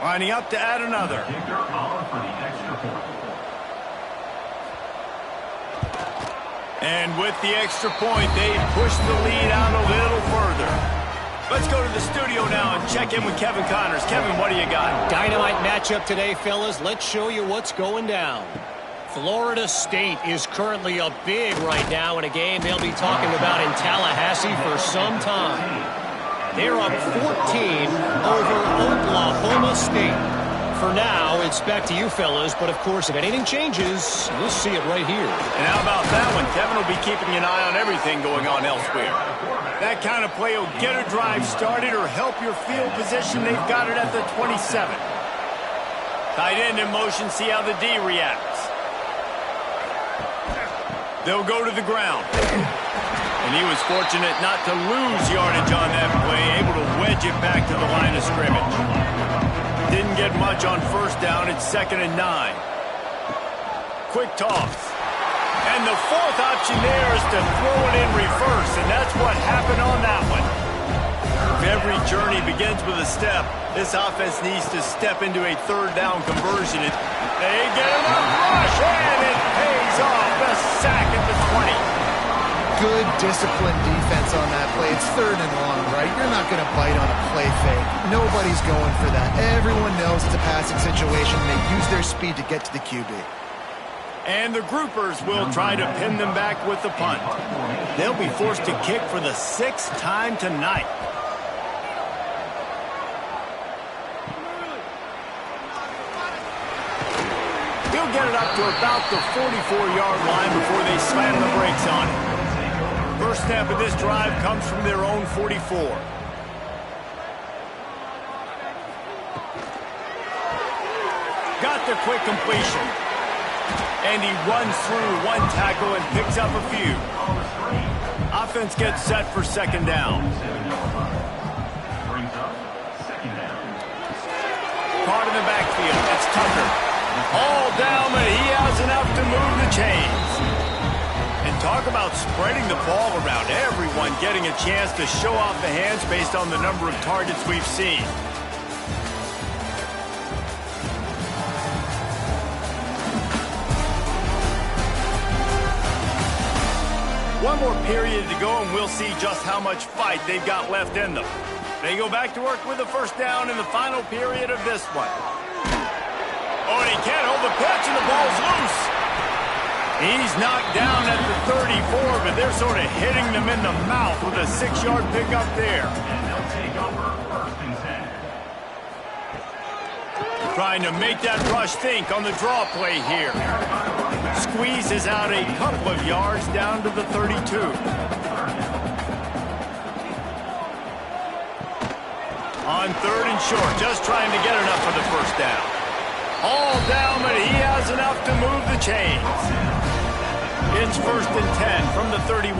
Lining up to add another. And with the extra point, they push the lead out a little further. Let's go to the studio now and check in with Kevin Connors. Kevin, what do you got? Dynamite matchup today, fellas. Let's show you what's going down. Florida State is currently up big right now in a game they'll be talking about in Tallahassee for some time. They're up 14 over Oklahoma State. For now, it's back to you fellas, but of course, if anything changes, we'll see it right here. And how about that one? Kevin will be keeping an eye on everything going on elsewhere. That kind of play will get a drive started or help your field position. They've got it at the 27. Tight end in motion, see how the D reacts. They'll go to the ground. And he was fortunate not to lose yardage on that play, able to wedge it back to the line of scrimmage. Didn't get much on 1st down. It's 2nd and 9. Quick toss. And the 4th option there is to throw it in reverse, and that's what happened on that one. If every journey begins with a step, this offense needs to step into a 3rd down conversion. They get enough rush, and it pays off. The sack at the 20. Good disciplined defense on that play. It's 3rd and long, right? You're not going to bite on a play fake. Nobody's going for that. Everyone knows it's a passing situation. They use their speed to get to the QB. And the groupers will try to pin them back with the punt. They'll be forced to kick for the 6th time tonight. He'll get it up to about the 44-yard line before they slam the brakes on it. First snap of this drive comes from their own 44. Got the quick completion. And he runs through one tackle and picks up a few. Offense gets set for 2nd down. Caught in the backfield. It's Tucker. All down, but he has enough to move the chains. And talk about spreading the ball around. Everyone getting a chance to show off the hands based on the number of targets we've seen. One more period to go, and we'll see just how much fight they've got left in them. They go back to work with a first down in the final period of this one. Oh, and he can't hold the pitch, and the ball's loose. He's knocked down at the 34, but they're sort of hitting them in the mouth with a 6-yard pickup there. And they'll take over 1st and 10. Trying to make that rush think on the draw play here. Squeezes out a couple of yards down to the 32. On 3rd and short, just trying to get enough for the first down. All down, but he has enough to move the chains. It's 1st and 10 from the 31.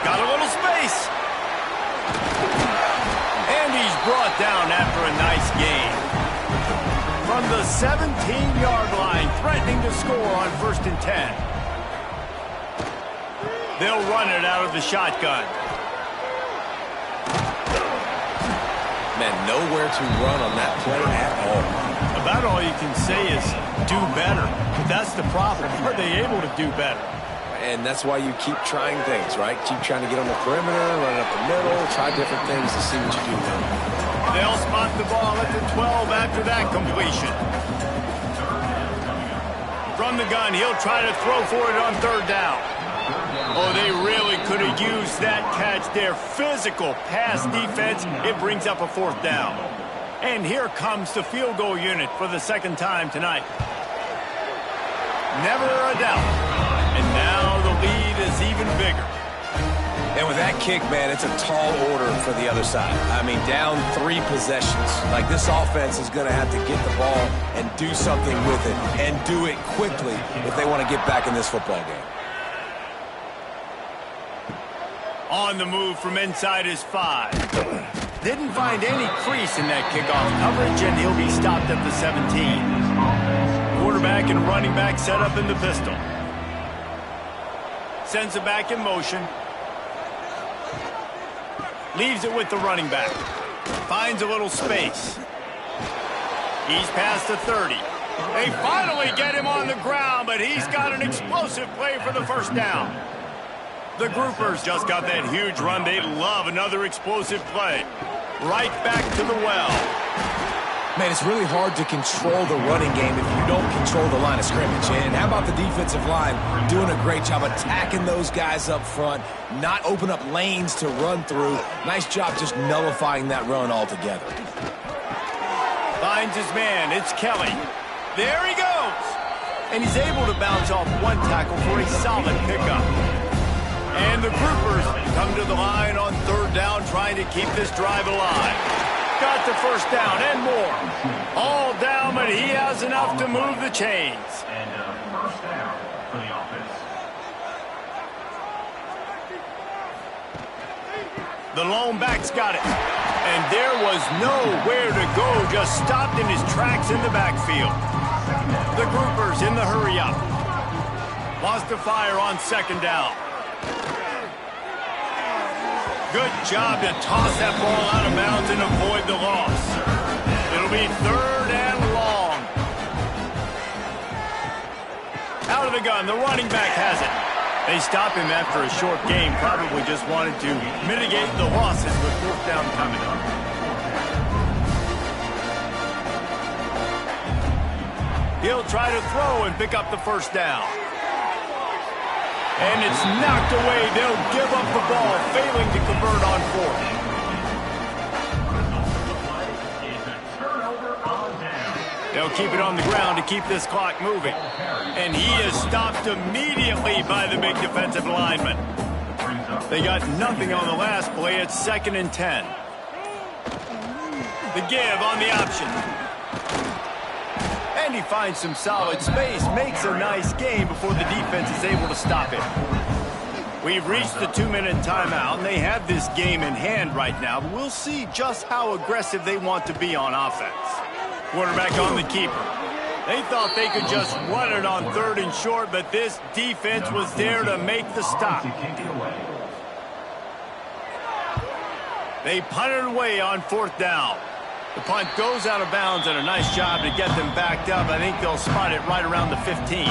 Got a little space. And he's brought down after a nice gain. From the 17-yard line, threatening to score on 1st and 10. They'll run it out of the shotgun. Man, nowhere to run on that play at all. About all you can say is do better. But that's the problem. Are they able to do better? And that's why you keep trying things, right? Keep trying to get on the perimeter, run it up the middle, try different things to see what you do there. They'll spot the ball at the 12 after that completion. From the gun, he'll try to throw for it on 3rd down. Oh, they really could have used that catch there. Physical pass defense. It brings up a 4th down. And here comes the field goal unit for the 2nd time tonight. Never a doubt. And now the lead is even bigger. And with that kick, man, it's a tall order for the other side. I mean, down 3 possessions. Like, this offense is going to have to get the ball and do something with it, and do it quickly if they want to get back in this football game. On the move from inside his 5. Didn't find any crease in that kickoff coverage, and he'll be stopped at the 17. Quarterback and running back set up in the pistol. Sends it back in motion. Leaves it with the running back. Finds a little space. He's past the 30. They finally get him on the ground, but he's got an explosive play for the first down. The groupers just got that huge run. They love another explosive play. Right back to the well. Man, it's really hard to control the running game if you don't control the line of scrimmage. And how about the defensive line doing a great job attacking those guys up front, not open up lanes to run through. Nice job just nullifying that run altogether. Finds his man. It's Kelly. There he goes. And he's able to bounce off one tackle for a solid pickup. And the groupers come to the line on 3rd down, trying to keep this drive alive. Got the first down and more. All down, but he has enough to move the chains. And 1st down for the offense. The lone back's got it. And there was nowhere to go, just stopped in his tracks in the backfield. The groupers in the hurry up. Lost to fire on 2nd down. Good job to toss that ball out of bounds and avoid the loss. It'll be 3rd and long. Out of the gun, the running back has it. They stop him after a short game. Probably just wanted to mitigate the losses with 4th down coming up. He'll try to throw and pick up the first down. And it's knocked away. They'll give up the ball, failing to convert on 4th. They'll keep it on the ground to keep this clock moving. And he is stopped immediately by the big defensive lineman. They got nothing on the last play. It's 2nd and 10. The give on the option. And he finds some solid space, makes a nice gain before the defense is able to stop him. We've reached the 2-minute timeout, and they have this game in hand right now. But we'll see just how aggressive they want to be on offense. Quarterback on the keeper. They thought they could just run it on 3rd and short, but this defense was there to make the stop. They punted away on 4th down. The punt goes out of bounds, and a nice job to get them backed up. I think they'll spot it right around the 15.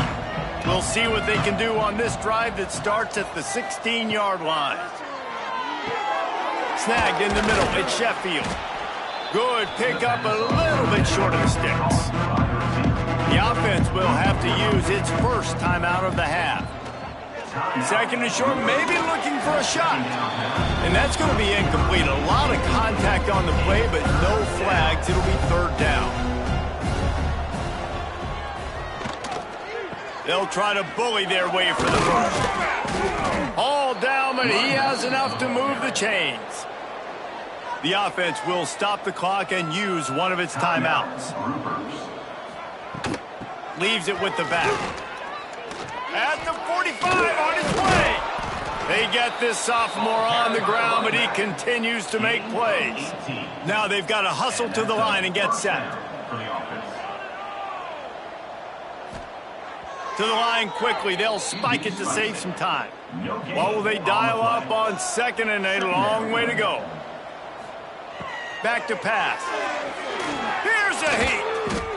We'll see what they can do on this drive that starts at the 16-yard line. Snagged in the middle. It's Sheffield. Good pickup, a little bit short of the sticks. The offense will have to use its first timeout of the half. 2nd and short, maybe looking for a shot. And that's going to be incomplete. A lot of contact on the play, but no flags. It'll be 3rd down. They'll try to bully their way for the first. All down, but he has enough to move the chains. The offense will stop the clock and use one of its timeouts. Leaves it with the back. At the 45, on his way. They get this sophomore on the ground, but he continues to make plays. Now they've got to hustle to the line and get set. To the line quickly. They'll spike it to save some time. What will they dial up on 2nd and a long way to go? Back to pass. Here's a heat.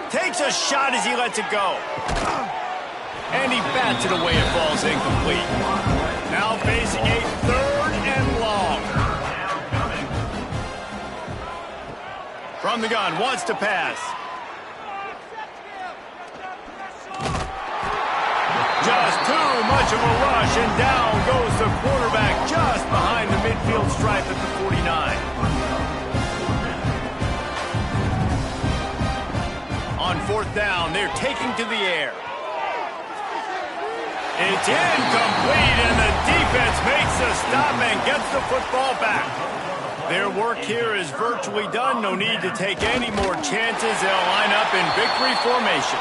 Takes a shot as he lets it go. And he bats it away. It falls incomplete. Now facing a 3rd and long. From the gun, wants to pass. Just too much of a rush, and down goes the quarterback just behind the midfield stripe at the 49. On 4th down, they're taking to the air. It's incomplete, and the defense makes the stop and gets the football back. Their work here is virtually done. No need to take any more chances. They'll line up in victory formation.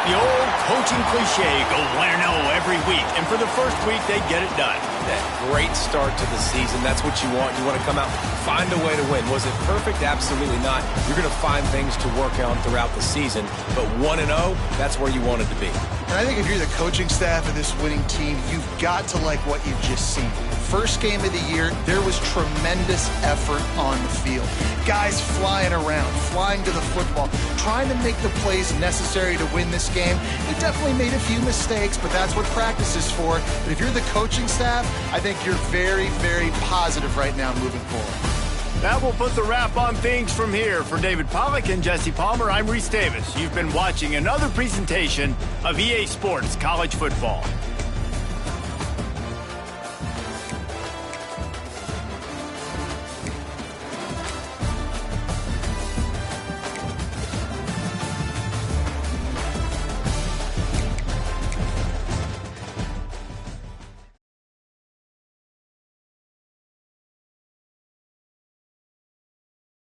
The old coaching cliche, go 1-0 every week. And for the first week, they get it done. That great start to the season. That's what you want. You want to come out, find a way to win. Was it perfect? Absolutely not. You're going to find things to work on throughout the season. But 1-0, that's where you wanted to be. And I think if you're the coaching staff of this winning team, you've got to like what you've just seen. First game of the year, there was tremendous effort on the field. Guys flying around, flying to the football, trying to make the plays necessary to win this game. He definitely made a few mistakes, but that's what practice is for. But if you're the coaching staff, I think you're very, very positive right now moving forward. That will put the wrap on things from here. For David Pollack and Jesse Palmer, I'm Reese Davis. You've been watching another presentation of EA Sports College Football.